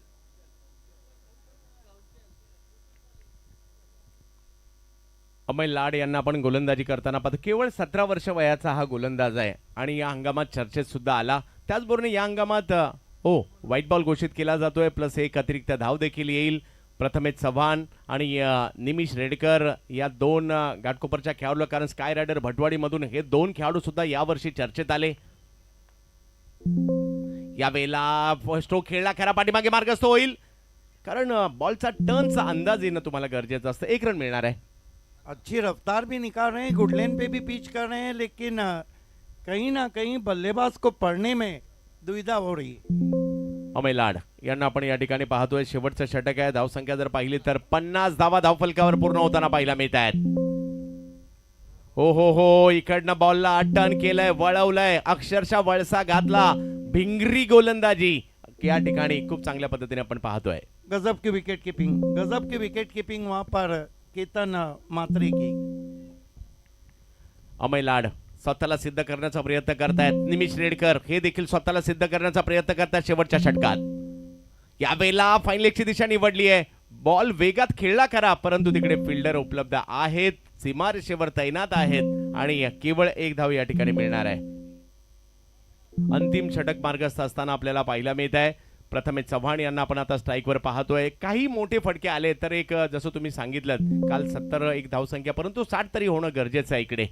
अमय लाड यांना आपण गोलंदाजी करताना पाहतो. केवळ 17 वर्ष वयाचा हा गोलंदाज आहे आणि या हंगामात चर्चेत सुद्धा आला. त्याचबरोबर या हंगामात व्हाईट बॉल घोषित केला जातोय, प्लस एक अतिरिक्त धाव देखील येईल. प्रथमेश चव्हाण आणि निमिष रेडकर या 2 घाटकोपरच्या खेळाडूला, कारण स्काय रायडर भटवाडीमधून हे 2 खेळाडू सुद्धा यावर्षी चर्चेत आले. यावेळेला स्ट्रोक खेळला, खरा पाठीमागे मार्गस्थ होईल, कारण बॉलचा टर्नचा अंदाज येणं तुम्हाला गरजेचं असतं. 1 रन मिळणार आहे. अच्छी रफ्तार भी निकाल रहे हैं, गुड लेन पे भी पिच कर रहे हैं, लेकिन कहीं ना कहीं बल्लेबाज को पढ़ने में दुविधा हो रही है। अमय लाड यांना आपण या ठिकाणी पाहतोय. शेवटचं षटक आहे. धावसंख्या जर पाहिली तर 50 धावा धावफलकावर पूर्ण होताना पाहायला मिळत आहेत. हो हो हो, इकडनं बॉलला टर्न केलंय, वळवलंय, अक्षरशः वळसा घातला. भिंगरी गोलंदाजी या ठिकाणी खूप चांगल्या पद्धतीने आपण पाहतोय. गजब की विकेट कीपिंग वहां पर केतन मात्रे की। अमय लाड स्वतःला सिद्ध करण्याचा प्रयत्न करतायत. निमिष रेडकर हे देखील स्वतःला सिद्ध करण्याचा प्रयत्न करतात शेवटच्या षटकात. यावेळेला फाईन लेगची दिशा निवडली आहे. बॉल वेगात खेळला खरा, परंतु तिकडे फिल्डर उपलब्ध आहेत, सीमारेषेवर तैनात आहेत आणि केवळ 1 धाव या ठिकाणी मिळणार आहे. अंतिम षटक मार्गस्थ असताना आपल्याला पाहायला मिळत आहे. प्रथमेश चव्हाण यांना आपण आता स्ट्राईकवर पाहतोय. काही मोठे फटके आले तर एक जसं तुम्ही सांगितलं काल 70 एक धावसंख्या, परंतु 60 तरी होणं गरजेचं आहे इकडे.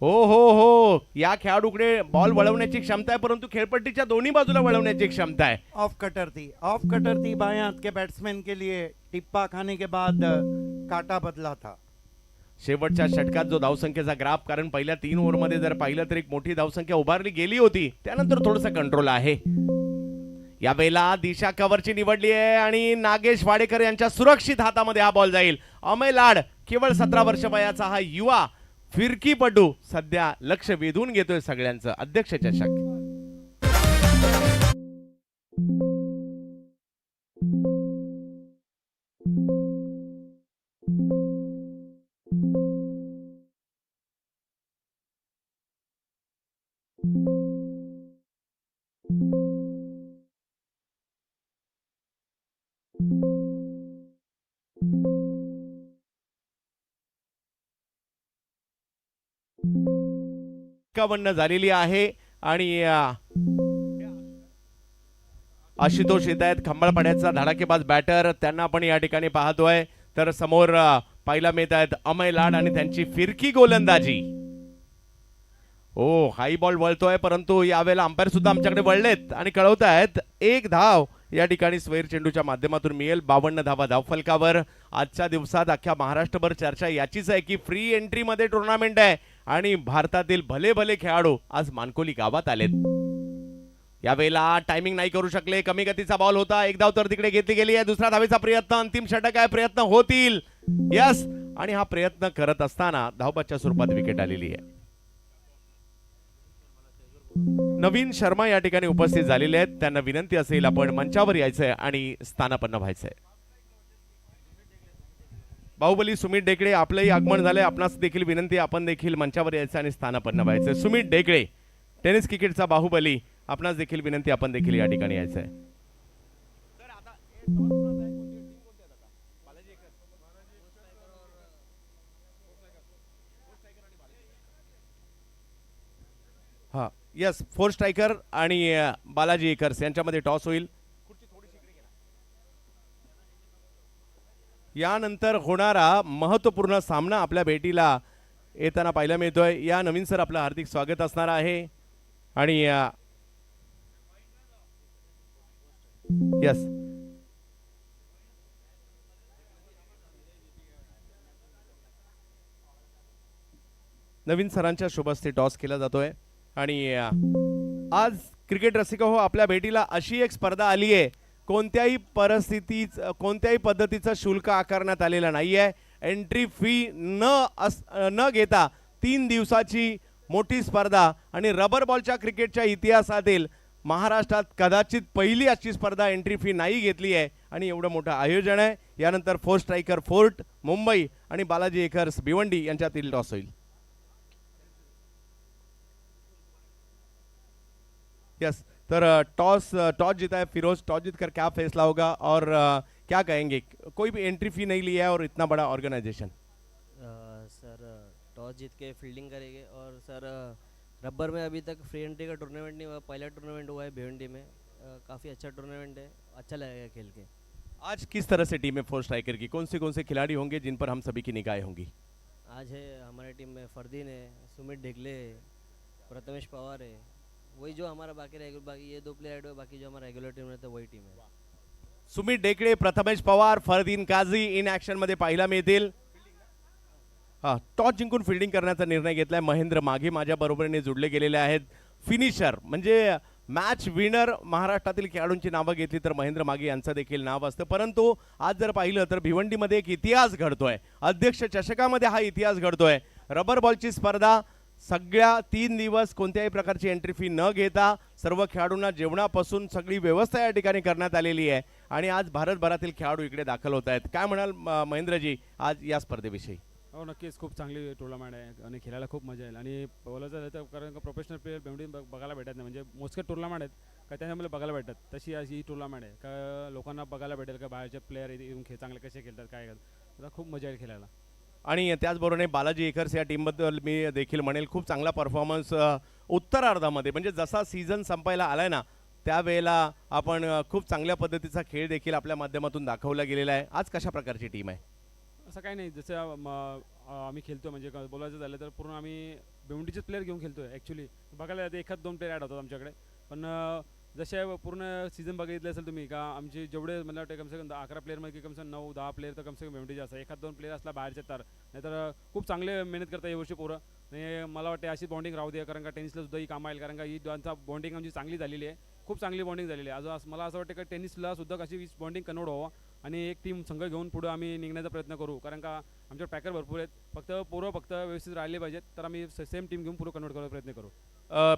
हो हो हो, या खेळाडूकडे बॉल वळवण्याची क्षमता आहे, परंतु खेळपट्टीच्या दोन्ही बाजूला वळवण्याची क्षमता है. ऑफ कटर थी बाएं हाथ के बैट्समैन के लिए. टिप्पा खाने के बाद काटा बदला था. शेवटच्या षटकात जो धावसंख्येचा ग्राफ, कारण पहिल्या 3 ओव्हरमध्ये जर पाहिलं तर एक मोठी धावसंख्या उभारली गेली होती, त्यानंतर थोडंसं कंट्रोल आहे. यावेळेला दिशा कव्हरची निवडली आहे आणि नागेश वाडेकर यांच्या सुरक्षित हातामध्ये हा बॉल जाईल. अमय लाड केवळ 17 वर्ष वयाचा हा युवा फिरकीपटू सध्या लक्ष वेधून घेतोय सगळ्यांचं. अध्यक्ष चषक झालेली आहे आणि आशुतोष येत आहेत, खंबाळपाड्याचा धडाकेबाज बॅटर, त्यांना आपण या ठिकाणी पाहतोय. तर समोर पाहायला मिळत आहेत अमय लाड आणि त्यांची फिरकी गोलंदाजी. ओ, हाई बॉल वळतोय, परंतु यावेळेला अंपायर सुद्धा आमच्याकडे वळलेत आणि कळवत आहेत एक धाव या ठिकाणी स्वैर चेंडूच्या माध्यमातून मिळेल. 52 धावा धावफलकावर. आजच्या दिवसात अख्ख्या महाराष्ट्रभर चर्चा याचीच आहे की फ्री एंट्री मध्ये टुर्नामेंट आहे आणि भारतातील भले भले खेळाडू आज मानकोली गावात आलेत. यावेळेला टायमिंग नाही करू शकले, कमी गतीचा बॉल होता. एक धाव तर तिकडे घेतली गेली आहे. दुसरा धावेचा प्रयत्न, अंतिम षटक आहे, प्रयत्न होतील. यस, आणि हा प्रयत्न करत असताना धावबाच्या स्वरूपात विकेट आलेली आहे. नवीन शर्मा या ठिकाणी उपस्थित झालेले आहेत, त्यांना विनंती असेल आपण मंचावर यायचंय आणि स्थानापन्न व्हायचंय. बाहुबली सुमित डेकडे, आपलंही आगमन झालंय, आपणास देखील विनंती, आपण देखील मंचावर यायचं आणि स्थानापन्न व्हायचंय. सुमित डेकडे, टेनिस क्रिकेटचा बाहुबली, आपणास देखील विनंती, आपण देखील या ठिकाणी यायचंय. हा, यस, 4 स्ट्रायकर आणि बालाजी एकर्स यांच्यामध्ये टॉस होईल. यानंतर होणारा महत्वपूर्ण सामना आपल्या भेटीला येताना पाहायला मिळतोय. या नवीन सर आपलं हार्दिक स्वागत असणार आहे आणि यस, नवीन सरांच्या शुभ हस्ते टॉस केला जातोय आणि आज क्रिकेट रसिक हो, आपल्या भेटीला अशी एक स्पर्धा आली आहे, कोणत्याही परिस्थितीत कोणत्याही पद्धतीचं शुल्क आकारण्यात आलेलं नाहीये. एंट्री फी न घेता 3 दिवसाची मोठी स्पर्धा आणि रबर बॉलच्या क्रिकेटच्या इतिहासातील महाराष्ट्रात कदाचित पहिली अशी स्पर्धा एंट्री फी नाही घेतली आहे आणि एवढं मोठं आयोजन आहे. यानंतर 4 स्ट्रायकर फोर्ट मुंबई आणि बालाजी एकर्स भिवंडी यांच्यातील टॉस होईल. यस, तर टॉस जीता है फिरोज. टॉस जीतकर क्या फैसला होगा और क्या कहेंगे? कोई भी एंट्री फी नहीं लिया है और इतना बड़ा ऑर्गेनाइजेशन. सर टॉस जीत के फील्डिंग करेंगे और सर रबर में अभी तक फ्री एंट्री का टूर्नामेंट नहीं हुआ, पहला टूर्नामेंट हुआ है भिवंडी में. काफ़ी अच्छा टूर्नामेंट है, अच्छा लगेगा खेल के. आज किस तरह से टीम है 4 स्ट्राइकर की? कौन से खिलाड़ी होंगे जिन पर हम सभी की निगाहें होंगी? आज है हमारी टीम में फरदीन है, सुमित ढेगले है, प्रथमेश पवार है. वही जो हमारा बाकी ये 2 प्लेयर है, बाकी जो हमारा रेगुलर टीम रहता है वही टीम है. सुमित डेकडे, प्रथमेश पवार, फरदीन काझी इन ऍक्शन मध्ये पाहायला मिळतील. हा, टॉस जिंकून फिल्डिंग करण्याचा निर्णय घेतलाय. महेंद्र माघे माझ्या बरोबरीने जुडले गेलेले आहेत. फिनिशर म्हणजे मॅच विनर महाराष्ट्रातील खेळाडूंची नावं घेतली तर महेंद्र माघे यांचं देखील नाव असतं. परंतु आज जर पाहिलं तर भिवंडीमध्ये एक इतिहास घडतोय. अध्यक्ष चषकामध्ये हा इतिहास घडतोय. रबर बॉलची स्पर्धा सगळ्या 3 दिवस कोणत्याही प्रकारची एंट्री फी न घेता सर्व खेळाडूंना जेवणापासून सगळी व्यवस्था या ठिकाणी करण्यात आलेली आहे आणि आज भारतभरातील खेळाडू इकडे दाखल होत आहेत. काय म्हणाल महेंद्रजी आज या स्पर्धेविषयी? हो, नक्कीच खूप चांगली टुर्नामेंट आहे आणि खेळायला खूप मजा येईल. आणि बोलायचं झालं तर कारण का प्रोफेशनल प्लेयर भिवंडी बघायला भेटत नाही, म्हणजे मोजके टुर्नामेंट आहेत का त्याच्यामुळे बघायला भेटतात. तशी आज ही टुर्नामेंट आहे का लोकांना बघायला भेटेल का बाहेरचे प्लेयर येऊन चांगले कसे खेळतात, काय करतात. खूप मजा येईल खेळायला. आणि त्याचबरोबर बालाजी एकर्स या टीमबद्दल मी देखील म्हणेल खूप चांगला परफॉर्मन्स उत्तरार्धामध्ये, म्हणजे जसा सीझन संपायला आलाय ना त्यावेळेला आपण खूप चांगल्या पद्धतीचा खेळ देखील आपल्या माध्यमातून दाखवला गेलेला आहे. आज कशा प्रकारची टीम आहे? असं काही नाही, जसं आम्ही खेळतो म्हणजे बोलायचं झालं तर पूर्ण आम्ही भिवंडीचेच प्लेअर घेऊन खेळतो आहे. ॲक्च्युली बघायला जाते एखाद 2 प्लेअर ॲड होतात आमच्याकडे, पण जसे पूर्ण सीझन बघितले असेल तुम्ही का आमचे जेवढे मला वाटते कमसे कम 11 प्लेअरमध्ये कमसे कम 9-10 प्लेअर तर कमसे कम भिवंडीचे असतात. एखाद 2 प्लेअर असला बाहेरचे तर, नाहीतर खूप चांगले मेहनत करतात यावर्षी पोरं. आणि मला वाटते अशी बॉन्डिंग राहू दे, कारण का टेनिसला सुद्धा ही कामं येईल, कारण का ही दोनचा बॉन्डिंग आमची चांगली झालेली आहे, खूप चांगली बॉन्डिंग झालेली आहे. मला असं वाटतं की टेनिसला सुद्धा कशी बॉन्डिंग कन्वर्ट व्हावं आणि एक टीम संघ घेऊन पुढे आम्ही निघण्याचा प्रयत्न करू, कारण का आमच्याकडे पॅकर भरपूर आहेत. फक्त व्यवस्थित राहिले पाहिजेत, तर आम्ही सेम टीम घेऊन पुढे कन्वर्ट करायचा प्रयत्न करू.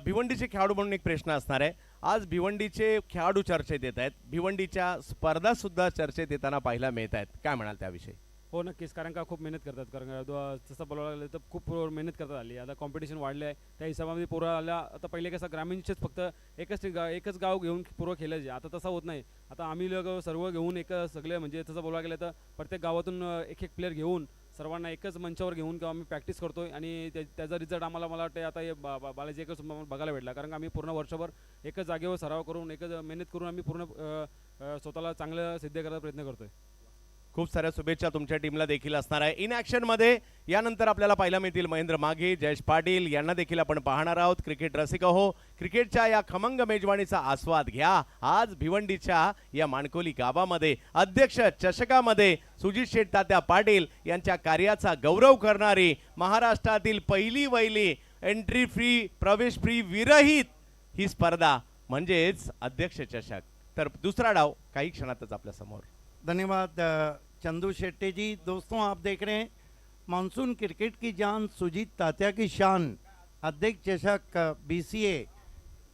भिवंडीचे खेळाडू म्हणून एक प्रश्न असणार आहे. आज भिवंडीचे खेळाडू चर्चेत येत आहेत, भिवंडीच्या स्पर्धा सुद्धा चर्चेत येताना पाहायला मिळत आहेत, काय म्हणाल त्याविषयी? हो नक्कीच, कारण का खूप मेहनत करतात, कारण का तसं बोलायला लागलं तर खूप मेहनत करतात आली. आता कॉम्पिटिशन वाढले आहे, त्या हिशोबामध्ये पोरं आल्या. आता पहिले कसं ग्रामीणचेच फक्त एकच गाव घेऊन पोरं खेळायचे, आता तसं होत नाही. आता आम्ही लोक सर्व घेऊन सगळे म्हणजे तसं बोलायला गेलं तर प्रत्येक गावातून एक प्लेअर घेऊन सर्वांना एकच मंचावर घेऊन किंवा आम्ही प्रॅक्टिस करतोय आणि त्याचा रिझल्ट आम्हाला मला वाटतं आता हे बालाजी एकच बघायला भेटला, कारण का आम्ही पूर्ण वर्षभर एकच जागेवर सराव करून एकच मेहनत करून आम्ही पूर्ण स्वतःला चांगलं सिद्ध करायचा प्रयत्न करतोय. खूप साऱ्या शुभेच्छा तुमच्या टीमला देखील असणार आहे. इन ॲक्शनमध्ये यानंतर आपल्याला पाहायला मिळतील महेंद्र माघे, जयेश पाटील यांना देखील आपण पाहणार आहोत. क्रिकेट रसिक हो, क्रिकेटच्या या खमंग मेजवानीचा आस्वाद घ्या. आज भिवंडीच्या या माणकोली गावामध्ये अध्यक्ष चषकामध्ये सुजित शेठ तात्या पाटील यांच्या कार्याचा गौरव करणारी महाराष्ट्रातील पहिली वहिली एंट्री फ्री, प्रवेश फ्री विरहित ही स्पर्धा म्हणजेच अध्यक्ष चषक. तर दुसरा डाव काही क्षणातच आपल्या समोर. धन्यवाद चंदू शेट्टी जी. दोस्तों, आप देख रहे हैं मानसून क्रिकेट की जान, सुजीत तात्या की शान, अध्यक्ष चषक BCA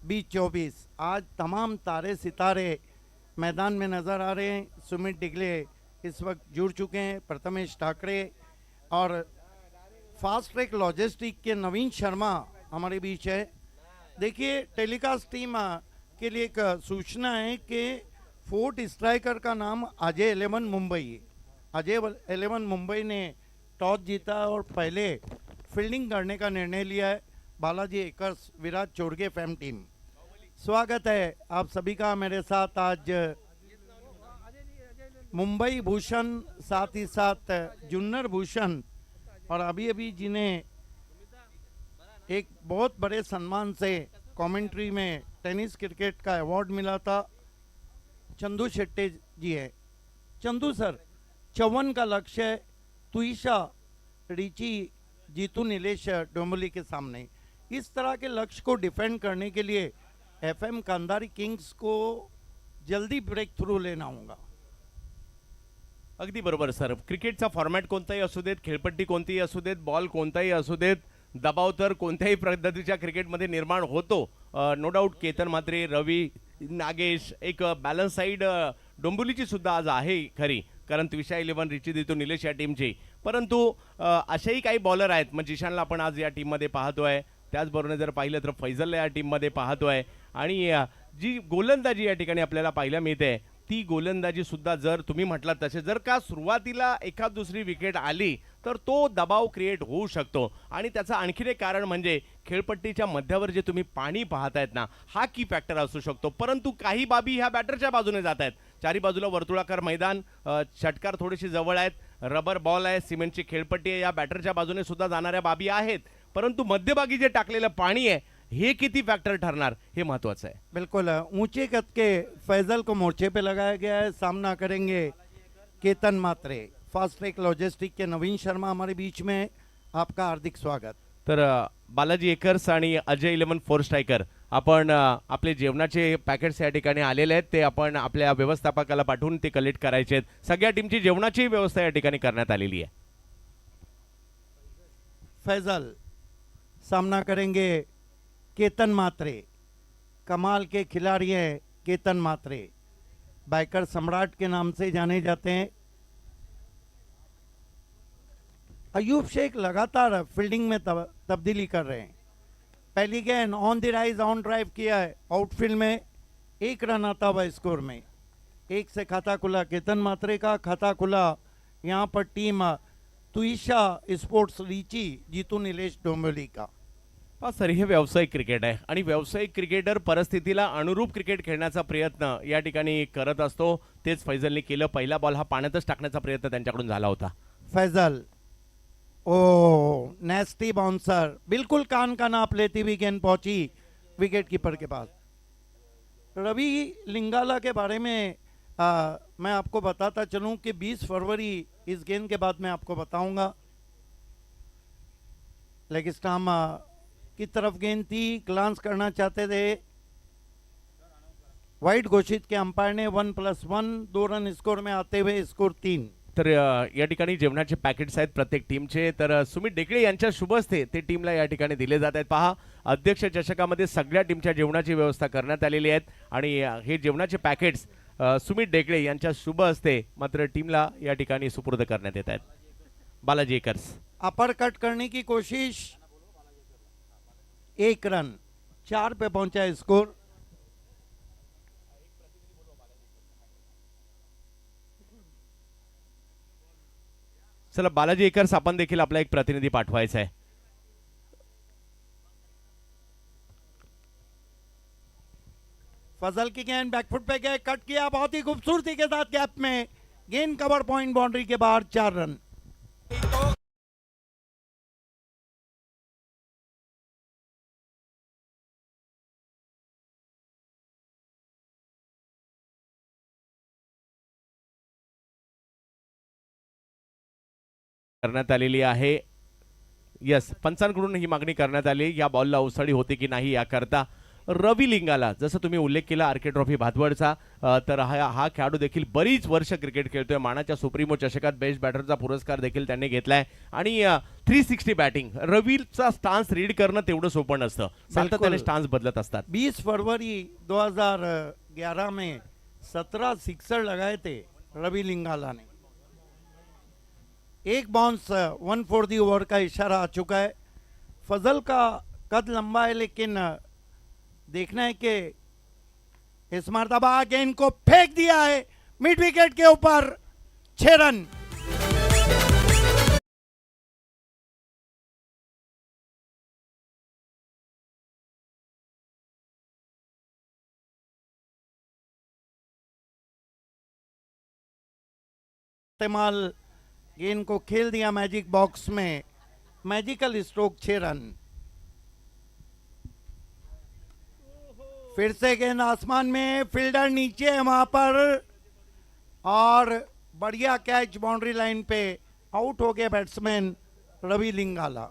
B24। आज तमाम तारे सितारे मैदान में नज़र आ रहे हैं। सुमित डिगले इस वक्त जुड़ चुके हैं, प्रथमेश ठाकरे और फास्ट ट्रैक लॉजिस्टिक के नवीन शर्मा हमारे बीच है। देखिए, टेलीकास्ट टीम के लिए एक सूचना है कि फोर्थ स्ट्राइकर का नाम अजय 11 मुंबई है। अजय 11 मुंबई ने टॉस जीता और पहले फील्डिंग करने का निर्णय लिया है। बालाजी एकर्स विराट चोरगे फैम टीम, स्वागत है आप सभी का मेरे साथ। आज मुंबई भूषण, साथ ही साथ जुन्नर भूषण, और अभी अभी जिन्हें एक बहुत बड़े सम्मान से कमेंट्री में टेनिस क्रिकेट का अवार्ड मिला था, चंदू शेट्टी जी है। चंदू सर, 54 का लक्ष्य है, तुइशा, रिची, जीतू, नीलेश डोंबोली के सामने। इस तरह के लक्ष्य को डिफेंड करने के लिए FM कांधारी किंग्स को जल्दी ब्रेक थ्रू लेना होगा। अगदी बरोबर सर. क्रिकेटचा फॉर्मॅट कोणताही असू देत, खेळपट्टी कोणतीही असू देत, बॉल कोणताही असू देत, दबाव तर कोणत्याही पद्धतीच्या क्रिकेटमध्ये निर्माण होतो. नो डाऊट केतन म्हात्रे, रवी, नागेश, एक बॅलन्स साईड डोंबिवलीची सुद्धा आज आहे खरी, कारण त्विशा 11, रिची, दितू, निलेश या टीमची. परंतु असेही काही बॉलर आहेत. मग जिशानला आपण आज या टीममध्ये पाहतोय, त्याचबरोबर जर पाहिलं तर फैजलला या टीममध्ये पाहतोय, आणि जी गोलंदाजी या ठिकाणी आपल्याला पाहायला मिळते ती गोलंदाजी सुद्धा जर तुम्ही म्हटलात तसे जर का सुरुवातीला एखाद दुसरी विकेट आली तर तो दबाव क्रिएट होऊ शकतो. आणि त्याचं आणखीन एक कारण म्हणजे खेळपट्टीच्या मध्यावर जे तुम्ही पाणी पाहतायत ना, हा की फॅक्टर असू शकतो. परंतु काही बाबी ह्या बॅटरच्या बाजूने जात आहेत. चारी बाजूला वर्तुळाकार मैदान, षटकार थोडीशी जवळ आहेत, रबर बॉल आहे, सिमेंटची खेळपट्टी आहे, या बॅटरच्या बाजूने सुद्धा जाणाऱ्या बाबी आहेत. परंतु मध्यभागी जे टाकलेलं पाणी आहे हे किती फैक्टर ठरणार हे महत्वाचं आहे. बिल्कुल, ऊंचे कद के फैजल को मोर्चे पे लगाया गया है। सामना करेंगे Ketan Mhatre. Fast track logistic के नवीन शर्मा हमारे बीच में, आपका हार्दिक स्वागत. तर बालाजी एकर्स आणि अजय 11 फोर स्ट्रायकर आपण आपले जेवणाचे पॅकेट्स या ठिकाणी आलेले आहेत, ते आपण आपल्या व्यवस्थापकाला पाठवून ते कलेक्ट करायचे आहेत. सगळ्या टीमची जेवणाची व्यवस्था या ठिकाणी करण्यात आलेली आहे. फैजल सामना करेंगे केतन म्हात्रे। कमाल के खिलाड़ी हैं केतन म्हात्रे, बाइकर सम्राट के नाम से जाने जाते हैं। अयूब शेख लगातार फील्डिंग में तब्दीली कर रहे हैं। पहली गेंद on the rise on drive किया है, आउटफील्ड में 1 रन आता हुआ स्कोर में। 1 से खाता खुला केतन म्हात्रे का, खाता खुला यहाँ पर टीम तुइशा स्पोर्ट्स रीची, जीतू, नीलेश डोंबिवली का। हा सर, हे व्यावसायिक क्रिकेट आहे आणि व्यावसायिक क्रिकेटर परिस्थितीला अनुरूप क्रिकेट खेळण्याचा प्रयत्न या ठिकाणी करत असतो. तेच फैजलने केलं. पहिला बॉल हा पाण्यातच टाकण्याचा प्रयत्न त्यांच्याकडून झाला होता. फैजल, ओ नेस्टी बाउंसर, बिल्कुल कान का नाप लेती हुई गेंद पहुंची विकेट कीपर के पास. रवि लिंगाला के बारे में मैं आपको बताता चलूं कि 20 फरवरी इस गेंद के बाद मैं आपको बताऊंगा. लेग स्टंप की तरफ गेंद थी, ग्लांस करना चाहते थे, वाइड घोषित के अंपायर ने. 1+1, 2 रन स्कोर में आते हुए स्कोर 3. तर या ठिकाणी जेवणाचे पॅकेट्स आहेत प्रत्येक टीमचे. तर सुमित डेकळे यांच्या शुभ हस्ते ते टीमला या ठिकाणी दिले जात आहेत. पहा, अध्यक्ष चषकामध्ये सगळ्या टीमच्या जेवणाची व्यवस्था करण्यात आलेली आहेत आणि हे जेवणाचे पॅकेट्स सुमित डेकळे यांच्या शुभ हस्ते मात्र टीमला या ठिकाणी सुपूर्द करण्यात येत आहेत. बालाजी एकर्स अपर कट करने की कोशिश, 1 रन, 4 पे पहुंचा है स्कोर. चला बालाजी एकर्स, आपण देखील आपला एक प्रतिनिधी पाठवायचा आहे. फजल की गेंद बैकफुट पे गए, कट किया बहुत ही खूबसूरती के साथ गैप में, गेंद कवर पॉइंट बाउंड्री के बाहर, 4 रन. करण्यात आलेली आहे. यस, पंचांकडून ही मागणी करण्यात आली या बॉलला उसळी होती की नाही याकरता. रवि लिंगाला, जसं तुम्ही उल्लेख केला आरके ट्रॉफी भातवडचा, तर हा खेळाडू देखील बरीच वर्ष क्रिकेट खेळतोय. मानाच्या सुप्रीमो चषकात बेस्ट बॅटरचा पुरस्कार देखील त्यांनी घेतलाय आणि 360 बॅटिंग. रविचा स्टान्स रीड करणं तेवढं सोपं नसतं, सातत्याने स्टान्स बदलत असतात. 20 फरवरी 2011 में 17 सिक्सर लगाए थे रवि लिंगाला ने. एक बाउंस 1/4 ओवर का इशारा आ चुका है. फजल का कद लंबा है, लेकिन देखना है कि इस मर्तबा गेंद को फेंक दिया है मिड विकेट के ऊपर, 6 रन. इस्तेमाल, गेंद को खेल दिया मैजिक बॉक्स में, मैजिकल स्ट्रोक, 6 रन. फिर से गेंद आसमान में, फील्डर नीचे है वहां पर और बढ़िया कैच बाउंड्री लाइन पे. आउट हो गया बैट्समैन रवि लिंगाला.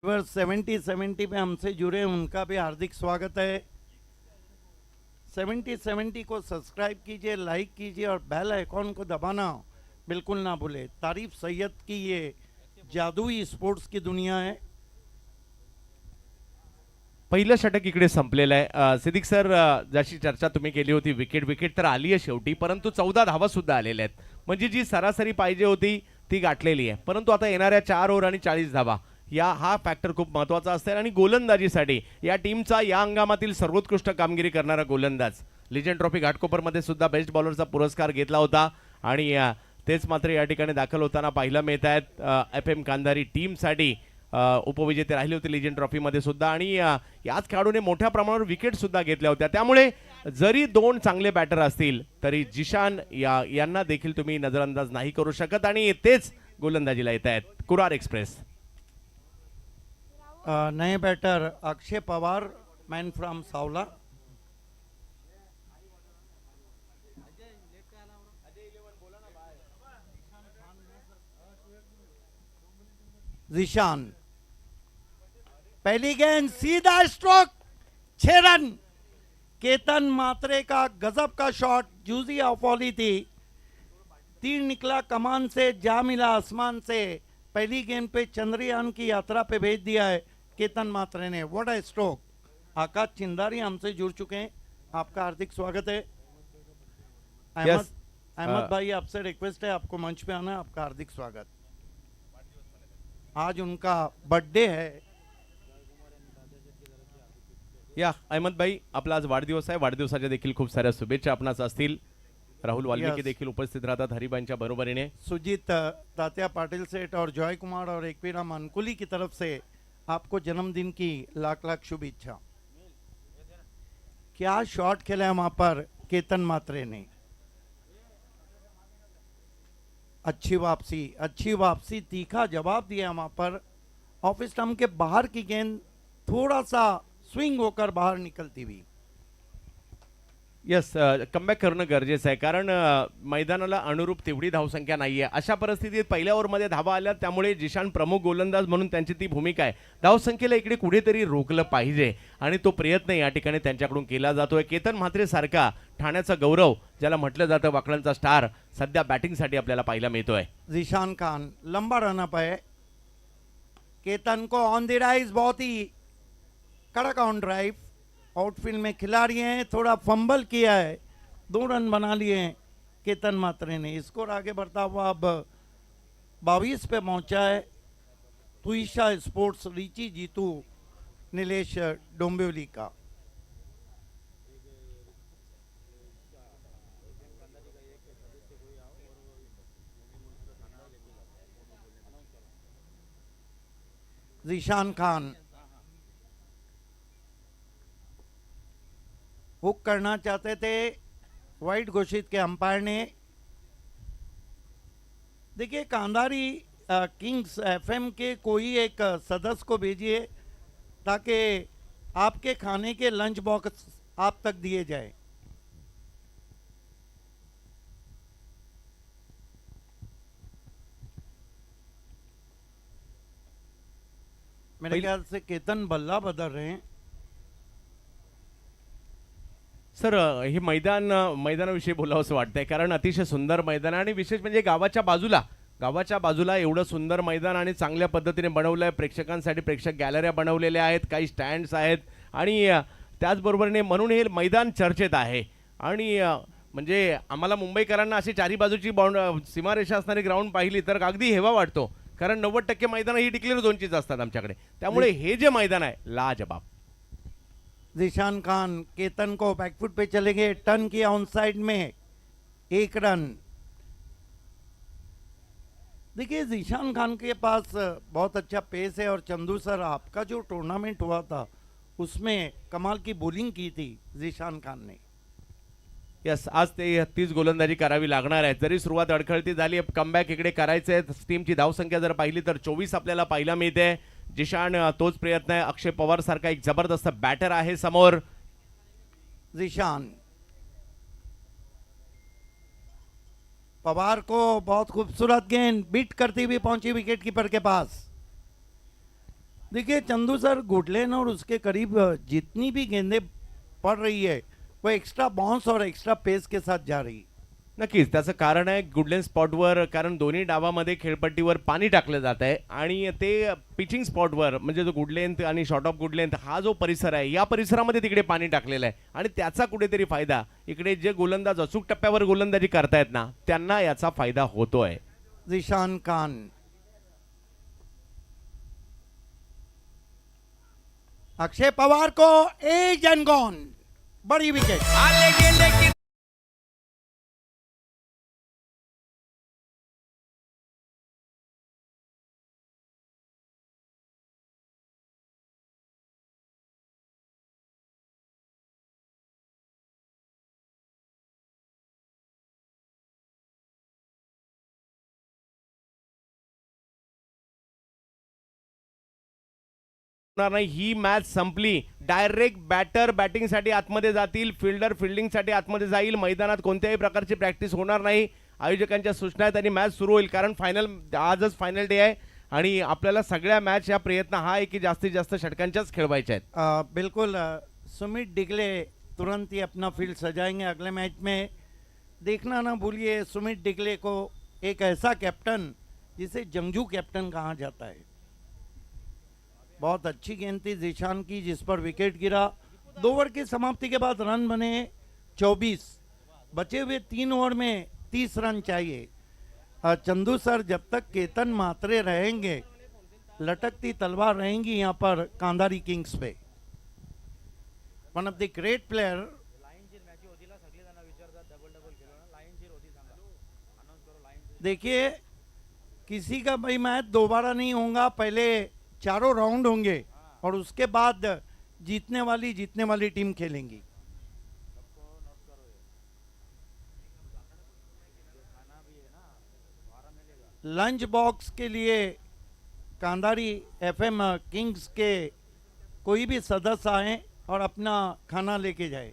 वर 70 पे हमसे जुड़े उनका भी हार्दिक स्वागत है. 70 को सब्सक्राइब कीजिए, लाइक कीजिए और बेल आइकॉन को दबाना बिल्कुल ना भूले. तारीफ सैयद की ये जादुई स्पोर्ट्स की दुनिया है. पहिलं षटक इकडे संपलेलं आहे. सिद्दीक सर, जशी चर्चा तुम्ही केली होती, विकेट तर आली आहे शेवटी, परंतु 14 धावा सुद्धा आलेल्या आहेत. म्हणजे जी सरासरी पाहिजे होती ती गाठलेली आहे. परंतु आता येणाऱ्या 4 ओव्हर आणि 40 धावा हा फॅक्टर खूप महत्त्वाचा असेल आणि गोलंदाजीसाठी या टीमचा या हंगामातील सर्वोत्कृष्ट कामगिरी करणारा गोलंदाज, लिजंड ट्रॉफी घाटकोपरमध्ये सुद्धा बेस्ट बॉलरचा पुरस्कार घेतला होता आणि तेच मात्र या ठिकाणी दाखल होताना पाहायला मिळत आहेत. FM कांधारी टीमसाठी उपविजेते राहिले होते लिजंड ट्रॉफीमध्ये सुद्धा आणि याच खेळाडूने मोठ्या प्रमाणावर विकेट सुद्धा घेतल्या होत्या. त्यामुळे जरी 2 चांगले बॅटर असतील तरी जिशान यांना देखील तुम्ही नजरअंदाज नाही करू शकत आणि तेच गोलंदाजीला येत आहेत. कुरार एक्सप्रेस नए batter Akshay Pawar, man from Savla. Zeeshan, पहली गेंद सीधा स्ट्रोक, 6 रन. केतन मात्रे का गजब का शॉट, जूजी ऑफॉली थी, तीर निकला कमान से, जा मिला आसमान से. पहली गेंद पे चंद्रयान की यात्रा पे भेज दिया है केतन मात्रे ने. What a stroke. आकाश चिंदारी हमसे जुड़ चुके हैं, आपका हार्दिक स्वागत है. अहमद भाई आपसे रिक्वेस्ट है, आपको मंच पे आना है, आपका हार्दिक स्वागत। आज उनका बर्थडे है। या अहमद भाई, आपला आज वाढदिवस आहे, वाढदिवसाच्या देखील खूप साऱ्या शुभेच्छा आपणास असतील। राहुल वाल्मिकी Yes. देखील उपस्थित राहतात हरिभाईंच्या बरोबरीने। सुजीत तात्या पाटिल सेठ और जॉय कुमार और एकवीराम अंकुली की तरफ से आपको जन्मदिन की लाख लाख शुभेच्छा। क्या शॉट खेला है वहां पर केतन मात्रे ने, अच्छी वापसी, तीखा जवाब दिया वहां पर। ऑफ स्टंप के बाहर की गेंद थोड़ा सा स्विंग होकर बाहर निकलती हुई। यस, कमबॅक करणं गरजेचं आहे, कारण मैदानाला अनुरूप तेवढी धावसंख्या नाहीये। अशा परिस्थितीत पहिल्या ओव्हरमध्ये धावा आल्या, त्यामुळे जिशान प्रमुख गोलंदाज म्हणून त्यांची ती भूमिका आहे। धावसंख्येला इकडे कुठेतरी रोखलं पाहिजे आणि तो प्रयत्न या ठिकाणी त्यांच्याकडून केला जातोय। केतन म्हात्रे सारखा ठाण्याचा गौरव, ज्याला म्हटलं जातं वाकड्यांचा स्टार, सध्या बॅटिंगसाठी आपल्याला पाहायला मिळतोय। जीशान खान लंबा रनअप है, केतन को ऑन द राइज, बहुत ही कड़क ऑन ड्राइव। आउटफील्ड में खिलाड़ी हैं, थोड़ा फंबल किया है, 2 रन बना लिए हैं केतन मात्रे ने। स्कोर आगे बढ़ता हुआ अब 22 पे पहुंचा है। तुइशा स्पोर्ट्स रिची जीतू नीलेश डोंबिवली का। जीशान खान हुक करना चाहते थे, वाइड घोषित के अंपायर ने। देखिए कांधारी किंग्स एफएम के कोई एक सदस्य को भेजिए ताकि आपके खाने के लंच बॉक्स आप तक दिए जाए। मेरे ख्याल से केतन बल्ला बदल रहे हैं। सर, हे मैदानाविषयी बोलावं असं वाटतंय, कारण अतिशय सुंदर मैदान आहे आणि विशेष म्हणजे गावाच्या बाजूला एवढं सुंदर मैदान आणि चांगल्या पद्धतीने बनवलं आहे। प्रेक्षकांसाठी प्रेक्षक गॅलऱ्या बनवलेल्या आहेत, काही स्टँड्स आहेत आणि त्याचबरोबरने म्हणून हे मैदान चर्चेत आहे। आणि म्हणजे आम्हाला मुंबईकरांना अशी चारी बाजूची सीमारेषा असणारी ग्राउंड पाहिली तर अगदी हेवा वाटतो, कारण 90% मैदान ही डिक्लेअर झोनचीच असतात आमच्याकडे। त्यामुळे हे जे मैदान आहे लाजवाब। जीशान खान केतन को बैकफुट पे चले गए, टर्न किया ऑन साइड में, 1 रन। देखिए जीशान खान के पास बहुत अच्छा पेस है और चंदू सर आपका जो टूर्नामेंट हुआ था उसमें कमाल की बॉलिंग की थी जीशान खान ने। यस, आज ते 30 गोलंदाजी करावी लागणार आहे। जरी सुरुवात अडखळती झाली, कमबॅक इकडे करायचं आहे। टीमची धावसंख्या जर पाहिली तर 24 आपल्याला पाहायला मिळते। जिशान तोच प्रयत्न आहे, अक्षय पवार सारखा एक जबरदस्त बॅटर आहे समोर। जीशान पवार को बहुत खूबसूरत गेंद बीट करती हुई पहुंची विकेट कीपर के पास। देखिए चंदू सर गुडलेन और उसके करीब जितनी भी गेंदें पड़ रही है वो एक्स्ट्रा बाउंस और एक्स्ट्रा पेस के साथ जा रही। नक्कीच त्याचं कारण आहे गुडलेन स्पॉटवर, कारण दोन्ही डावामध्ये खेळपट्टीवर पाणी टाकलं जात आहे आणि ते पिचिंग स्पॉटवर म्हणजे जो गुडलेंथ आणि शॉर्ट ऑफ गुडलेंथ हा जो परिसर आहे या परिसरामध्ये तिकडे पाणी टाकलेलं आहे आणि त्याचा कुठेतरी फायदा इकडे जे गोलंदाज अचूक टप्प्यावर गोलंदाजी करतायत ना त्यांना याचा फायदा होतोय। जीशान खान अक्षय पवार को एज एंड गॉन, बड़ी विकेट। नाही, ही मॅच संपली। डायरेक्ट बॅटर बॅटिंगसाठी आतमध्ये जातील, फिल्डर फिल्डिंगसाठी आतमध्ये जाईल। मैदानात कोणत्याही प्रकारची प्रॅक्टिस होणार नाही। आयोजकांच्या सूचना आहेत आणि मॅच सुरू होईल, कारण आजच फायनल डे आहे आणि आपल्याला सगळ्या मॅच या प्रयत्न हा आहे की जास्तीत जास्त षटकांच्याच खेळवायच्या आहेत। बिल्कुल सुमित डिगले तुरंत ही अपना फील्ड सजाएंगे अगले मैच में। देखना ना भूलिए सुमित डिगले को, एक ऐसा कैप्टन जिसे जंगजू कैप्टन कहा जाता है। बहुत अच्छी गेंद थी जीशान की जिस पर विकेट गिरा। 2 ओवर की समाप्ति के बाद रन बने 24। बचे हुए 3 ओवर में 32 रन चाहिए। चंदू सर, जब तक केतन मात्रे रहेंगे, लटकती तलवार रहेंगी यहाँ पर कांधारी किंग्स पे। One of the great player. देखिए, किसी का भाई मैच दोबारा नहीं होगा, पहले चारों राउंड होंगे और उसके बाद जीतने वाली टीम खेलेंगी। लंच बॉक्स के लिए कांधारी एफएम किंग्स के कोई भी सदस्य आए और अपना खाना लेके जाए।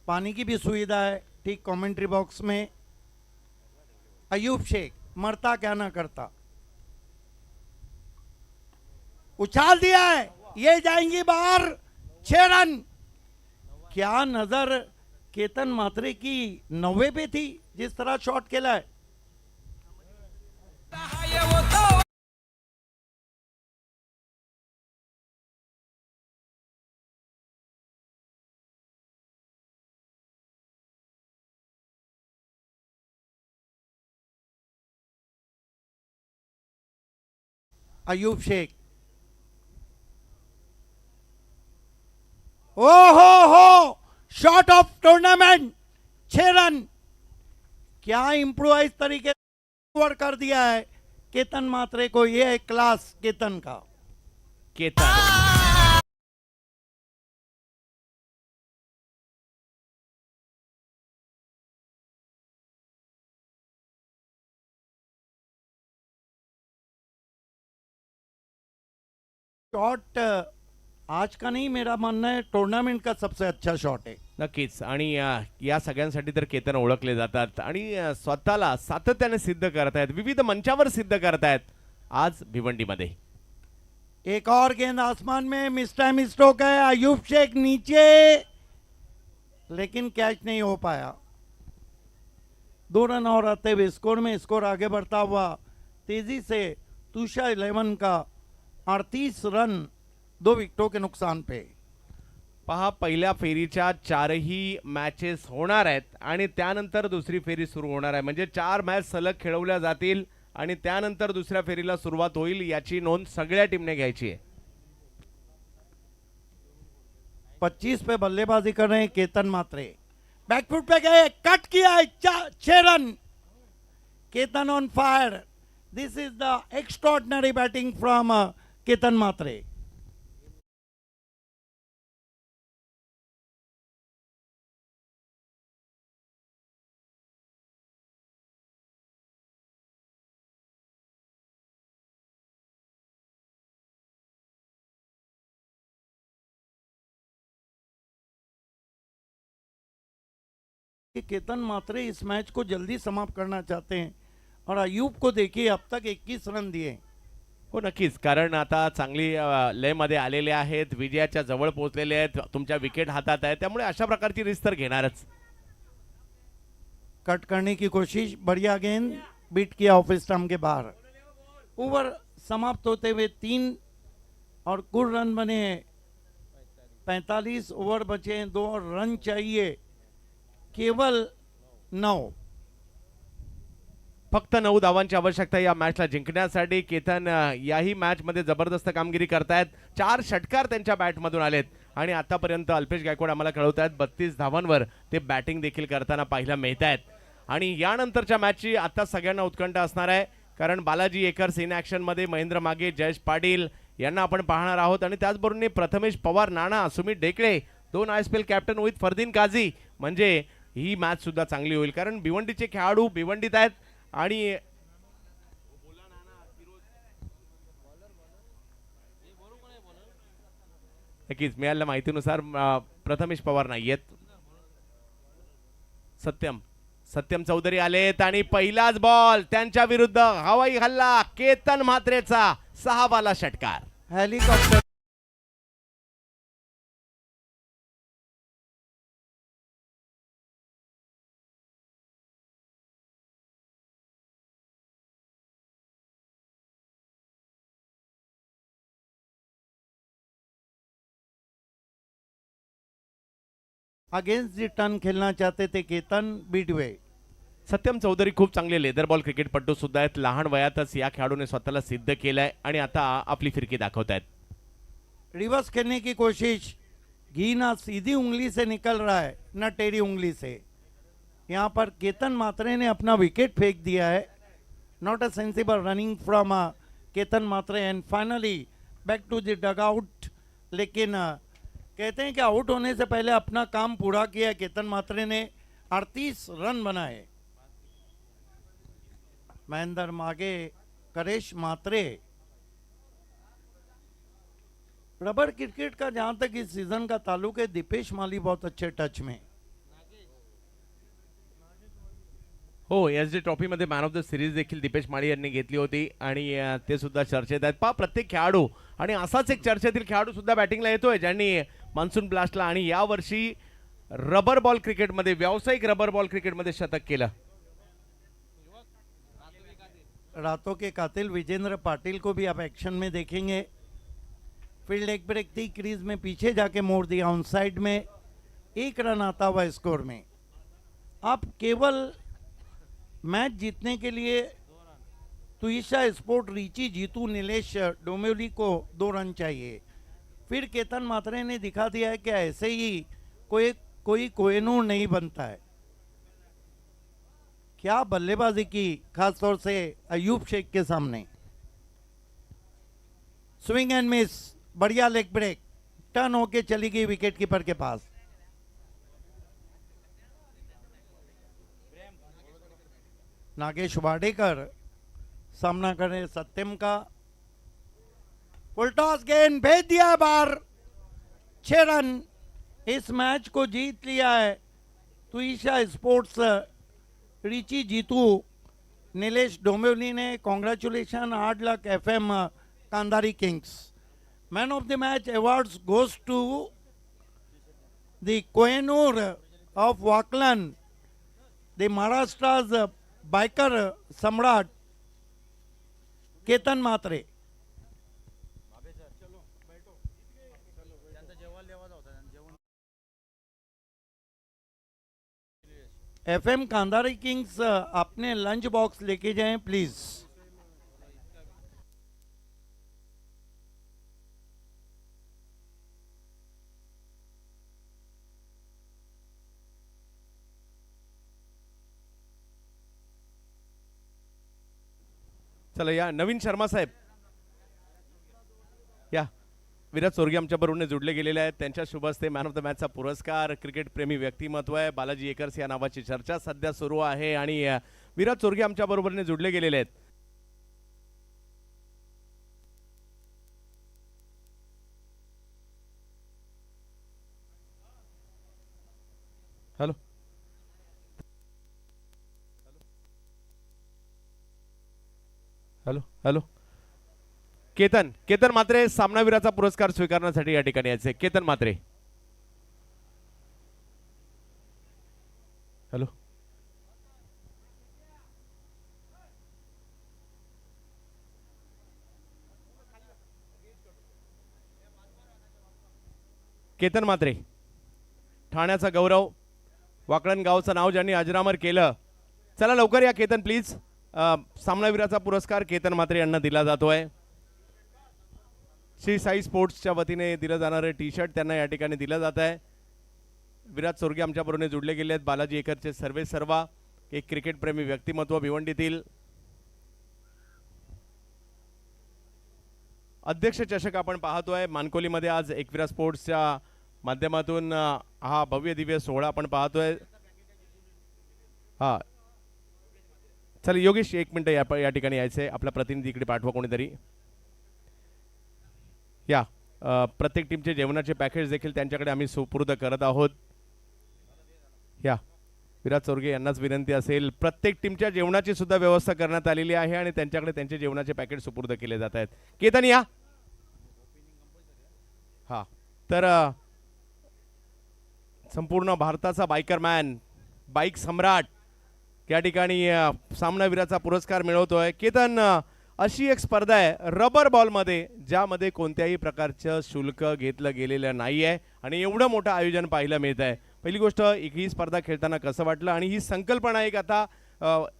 पानी की भी सुविधा है ठीक कमेंट्री बॉक्स में। अयूब शेख मरता क्या ना करता, उछाल दिया है, ये जाएंगी बाहर। 6 रन। क्या नजर केतन मात्रे की 90 पे थी जिस तरह शॉट खेला है। अयूब शेख, ओ हो, शॉट ऑफ टूर्नामेंट, 6 रन। क्या इंप्रोवाइज तरीके से ओवर कर दिया है केतन मात्रे को। यह है क्लास केतन का। केतन शॉट आज का नहीं, मेरा मानना है टूर्नामेंट का सबसे अच्छा शॉट है। नक्कीच। आणि या सगळ्यांसाठी तर केतन ओळखले जातात आणि स्वतःला सातत्याने सिद्ध करतायत, विविध मंचावर सिद्ध करतायत आज भिवंडीमध्ये। एक और गेंद आसमान में, मिस टाइम स्ट्रोक है। अयूब शेख नीचे, लेकिन कैच नहीं हो पाया। 2 रन और आते हुए स्कोर में स्कोर आगे बढ़ता हुआ तेजी से तुषा 11 का 38 रन 2 विकेटों के नुकसान पे। पहा, पहिल्या फेरीच्या 4ही मॅचेस होणार आहेत आणि त्यानंतर दुसरी फेरी सुरू होणार आहे, म्हणजे 4 मॅच सलग खेळवल्या जातील आणि त्यानंतर दुसऱ्या फेरीला सुरुवात होईल, याची नोंद सगळ्या टीमने घ्यायची आहे। 25 पे बल्लेबाजी कर रहे हैं केतन मात्रे। बैकफुट पे गए, कट किया है, 6 run. Ketan on fire. This is the extraordinary batting from Ketan Mhatre. कि केतन मात्रे इस मैच को जल्दी समाप्त करना चाहते हैं और अयूब को देखिए, अब तक 21 रन दिए। हो, नक्कीच। कारण आता चांगली लयमध्ये आलेले आहेत, विजयाच्या जवळ पोहोचलेले आहेत, तुमच्या विकेट हातात आहे, त्यामुळे अशा प्रकारची रिस्क तर घेणारच। कट करने की कोशिश, बढ़िया गेंद, बीट किया ऑफ स्टंप के बाहर। ओवर समाप्त होते हुए 3 और कुल रन बने 45। ओवर बचे 2 और रन चाहिए केवल 9। फक्त 9 धावांची आवश्यकता या मॅचला जिंकण्यासाठी। केतन याही मॅच मध्ये जबरदस्त कामगिरी करतायत, 4 षटकार त्यांच्या बॅटमधून आलेत आणि आतापर्यंत अल्पेश गायकवाड आम्हाला कळवतायत 32 धावांवर ते बॅटिंग देखील करताना पाहायला मिळतायत। आणि यानंतरच्या मॅचची आता सगळ्यांना उत्कंठा असणार आहे, कारण बालाजी एकर्स इन ॲक्शन मध्ये महेंद्र मागे, जयेश पाटील यांना आपण पाहणार आहोत आणि त्याचबरोबर प्रथमेश पवार, नाना, सुमित डेकळे, 2 आयएसपीएल कॅप्टन विथ फरदीन काझी, म्हणजे ही मॅच सुद्धा चांगली होईल, कारण भिवंडीचे खेळाडू भिवंडीत आहेत आणि नक्कीच मिळालेल्या माहितीनुसार प्रथमेश पवार नाही आहेत। सत्यम चौधरी आलेत आणि पहिलाच बॉल त्यांच्या विरुद्ध हवाई हल्ला, केतन म्हात्रेचा 6वाला षटकार। हेलीकॉप्टर अगेंस्ट द टर्न खेलना चाहते थे केतन बीटवे। सत्यम चौधरी खूप चांगले लेदर बॉल क्रिकेटपटू सुद्धा आहेत. लहान वयातच या खेळाडूने स्वतःला सिद्ध केलंय आणि आता आपली फिरकी दाखवत आहेत. रिवर्स खेलने की कोशिश, घी ना सीधी उंगली से निकल रहा है ना टेढ़ी उंगली से। यहाँ पर केतन मात्रे ने अपना विकेट फेंक दिया है। Not a sensible running from Ketan Matre end finally back to the dugout. लेकिन कहते हैं कि आउट होने से पहले अपना काम पूरा किया है केतन मात्रे ने, 38 रन बनाए। महेंद्र मागे, करेश मात्रे। रबर क्रिकेट का जहां तक इस सीजन का ताल्लुक है, दीपेश माली बहुत अच्छे टच में। हो, एसडी ट्रॉफी मध्ये मॅन ऑफ द सिरीज देखील दीपेश माळी यांनी घेतली होती आणि ते सुद्धा चर्चेत आहेत. प्रत्येक खेळाडू आणि असाच एक चर्चेतील खेळाडू सुद्धा बॅटिंगला येतोय ज्यांनी मान्सून ब्लास्टला आणि या वर्षी रबर बॉल क्रिकेटमध्ये, व्यावसायिक रबर बॉल क्रिकेटमध्ये शतक केलं. रातों के कातिल विजेंद्र पाटिल को भी आप एक्शन में देखेंगे। फील्ड एक ब्रेक थी, क्रीज में पीछे जाके मोड़ दिया ऑन साइड में, 1 रन आता हुआ स्कोर में। आप केवल मैच जीतने के लिए तुइशा स्पोर्ट रीची जीतू नीलेश डोंबिवली को 2 रन चाहिए। फिर केतन मात्रे ने दिखा दिया है कि ऐसे ही कोई कोहिनूर नहीं बनता है। क्या बल्लेबाजी की, खासतौर से अयूब शेख के सामने। स्विंग एंड मिस, बढ़िया लेग ब्रेक, टर्न होके चली गई विकेट कीपर के पास। नागेश वाडेकर सामना करे सत्यम का। फुल टॉस गेंद भेज दिया बाहर, 6 रन। इस मैच को जीत लिया है तुइशा स्पोर्ट्स रीची जीतू नीलेश डोंबिवली ने। Congratulation, hard luck FM Kandhari kings. Man of the match awards goes to the Kohinoor of Waklan, the महाराष्ट्रा's biker Samrat Ketan Mhatre. FM Kandhari kings अपने लंच बॉक्स लेके जाएं प्लीज। चला या नवीन शर्मा साहेब या विराज चोरगे आमच्या बरोबर जुडले गेलेले आहेत. त्यांच्या शुभ हस्ते मॅन ऑफ द मॅचचा पुरस्कार, क्रिकेट प्रेमी व्यक्तिमत्व आहे बालाजी एकर्स या नावाची चर्चा सध्या सुरू आहे आणि विराज चोरगे आमच्या बरोबरने जुडले गेलेले आहेत. हॅलो हॅलो हॅलो केतन मात्रे सामनावीराचा पुरस्कार स्वीकारण्यासाठी या ठिकाणी यायचे. केतन मात्रे, हॅलो केतन मात्रे, ठाण्याचा गौरव, वाकळण गावचं नाव ज्यांनी अजरामर केलं. चला लवकर या केतन प्लीज. सामनावीराचा पुरस्कार केतन मात्रे यांना दिला जातोय. श्री साई स्पोर्ट्सच्या वतीने दिलं जाणारे टी शर्ट त्यांना या ठिकाणी दिलं जात आहे. विराज चोरगे आमच्या बरोबर जुडले गेले आहेत. बालाजी एकरचे सर्वा एक क्रिकेट प्रेमी व्यक्तिमत्व भिवंडीतील. अध्यक्ष चषक आपण पाहतोय मानकोलीमध्ये आज एकविरा स्पोर्ट्सच्या माध्यमातून हा भव्य दिव्य सोहळा आपण पाहतोय. हा चल योगेश 1 मिनिट या ठिकाणी यायचंय. आपला प्रतिनिधी इकडे पाठवा कोणीतरी. या प्रत्येक टीमचे जेवणाचे पॅकेज देखील त्यांच्याकडे आम्ही सुपूर्द करत आहोत. या विराज चोरगे यांनाच विनंती असेल, प्रत्येक टीमच्या जेवणाची सुद्धा व्यवस्था करण्यात आलेली आहे आणि त्यांच्याकडे त्यांचे जेवणाचे पॅकेज सुपूर्द केले जात आहेत. केतन या. हा तर संपूर्ण भारताचा बायकर मॅन, बाईक सम्राट या ठिकाणी सामनावीराचा पुरस्कार मिळवतोय. केतन, अशी एक स्पर्धा आहे रबर बॉलमध्ये ज्यामध्ये कोणत्याही प्रकारचं शुल्क घेतलं गेलेलं नाही आहे आणि एवढं मोठं आयोजन पाहायला मिळत आहे. पहिली गोष्ट ही स्पर्धा खेळताना कसं वाटलं आणि ही संकल्पना एक आता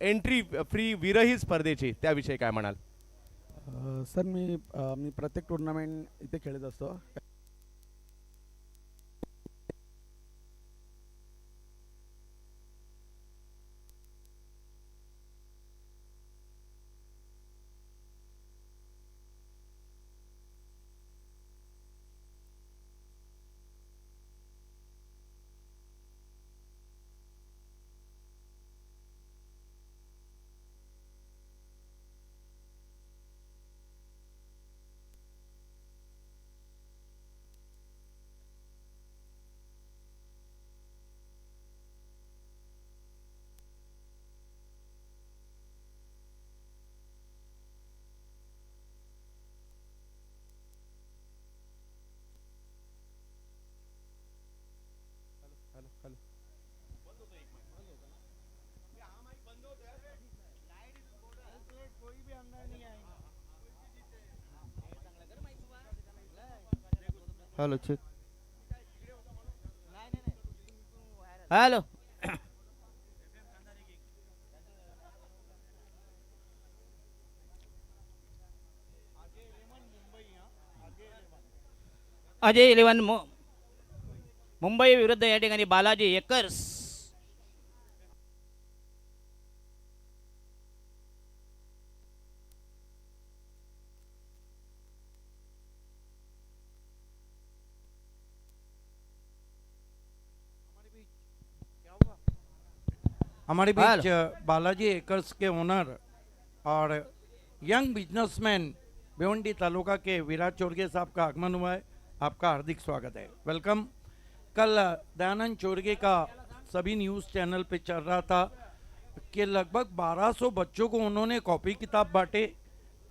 एंट्री फ्री विरही स्पर्धेची त्याविषयी काय म्हणाल? सर मी प्रत्येक टुर्नामेंट इथे खेळत असतो. Hello check. Hello. Ajay 11 Mumbai विरुद्ध या ठिकाणी बालाजी एकर्स. हमारे बीच बालाजी एकर्स के ओनर और यंग बिजनेसमैन भिवंडी तालुका के विराट चोरगे साहब का आगमन हुआ है. आपका हार्दिक स्वागत है. वेलकम. कल दयानंद चोरगे का सभी न्यूज़ चैनल पे चल रहा था कि लगभग 1200 बच्चों को उन्होंने कॉपी किताब बांटे,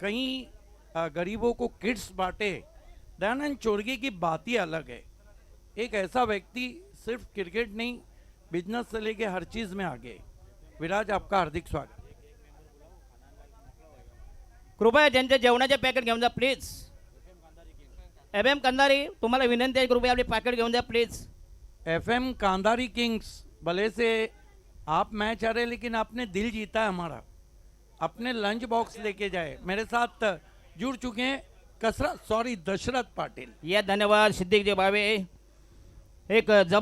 कई गरीबों को किट्स बांटे. दयानंद चोरगे की बात ही अलग है. एक ऐसा व्यक्ति सिर्फ क्रिकेट नहीं, बिजनेस से लेके हर चीज़ में आगे. विराज, आपका हार्दिक स्वागत. कृपया त्यांचे जेवणाचे पॅकेट घेऊन जा प्लीज. FM कंधारी तुम्हाला विनंती आहे, कृपया आपले पॅकेट घेऊन जा प्लीज. FM कांधारी किंग्स, भले से आप मैच हारे लेकिन आपने दिल जीता है हमारा. अपने लंच बॉक्स लेके जाए. मेरे साथ जुड़ चुके हैं दशरथ पाटिल. या धन्यवाद सिद्दीकजी भावे. एक जबर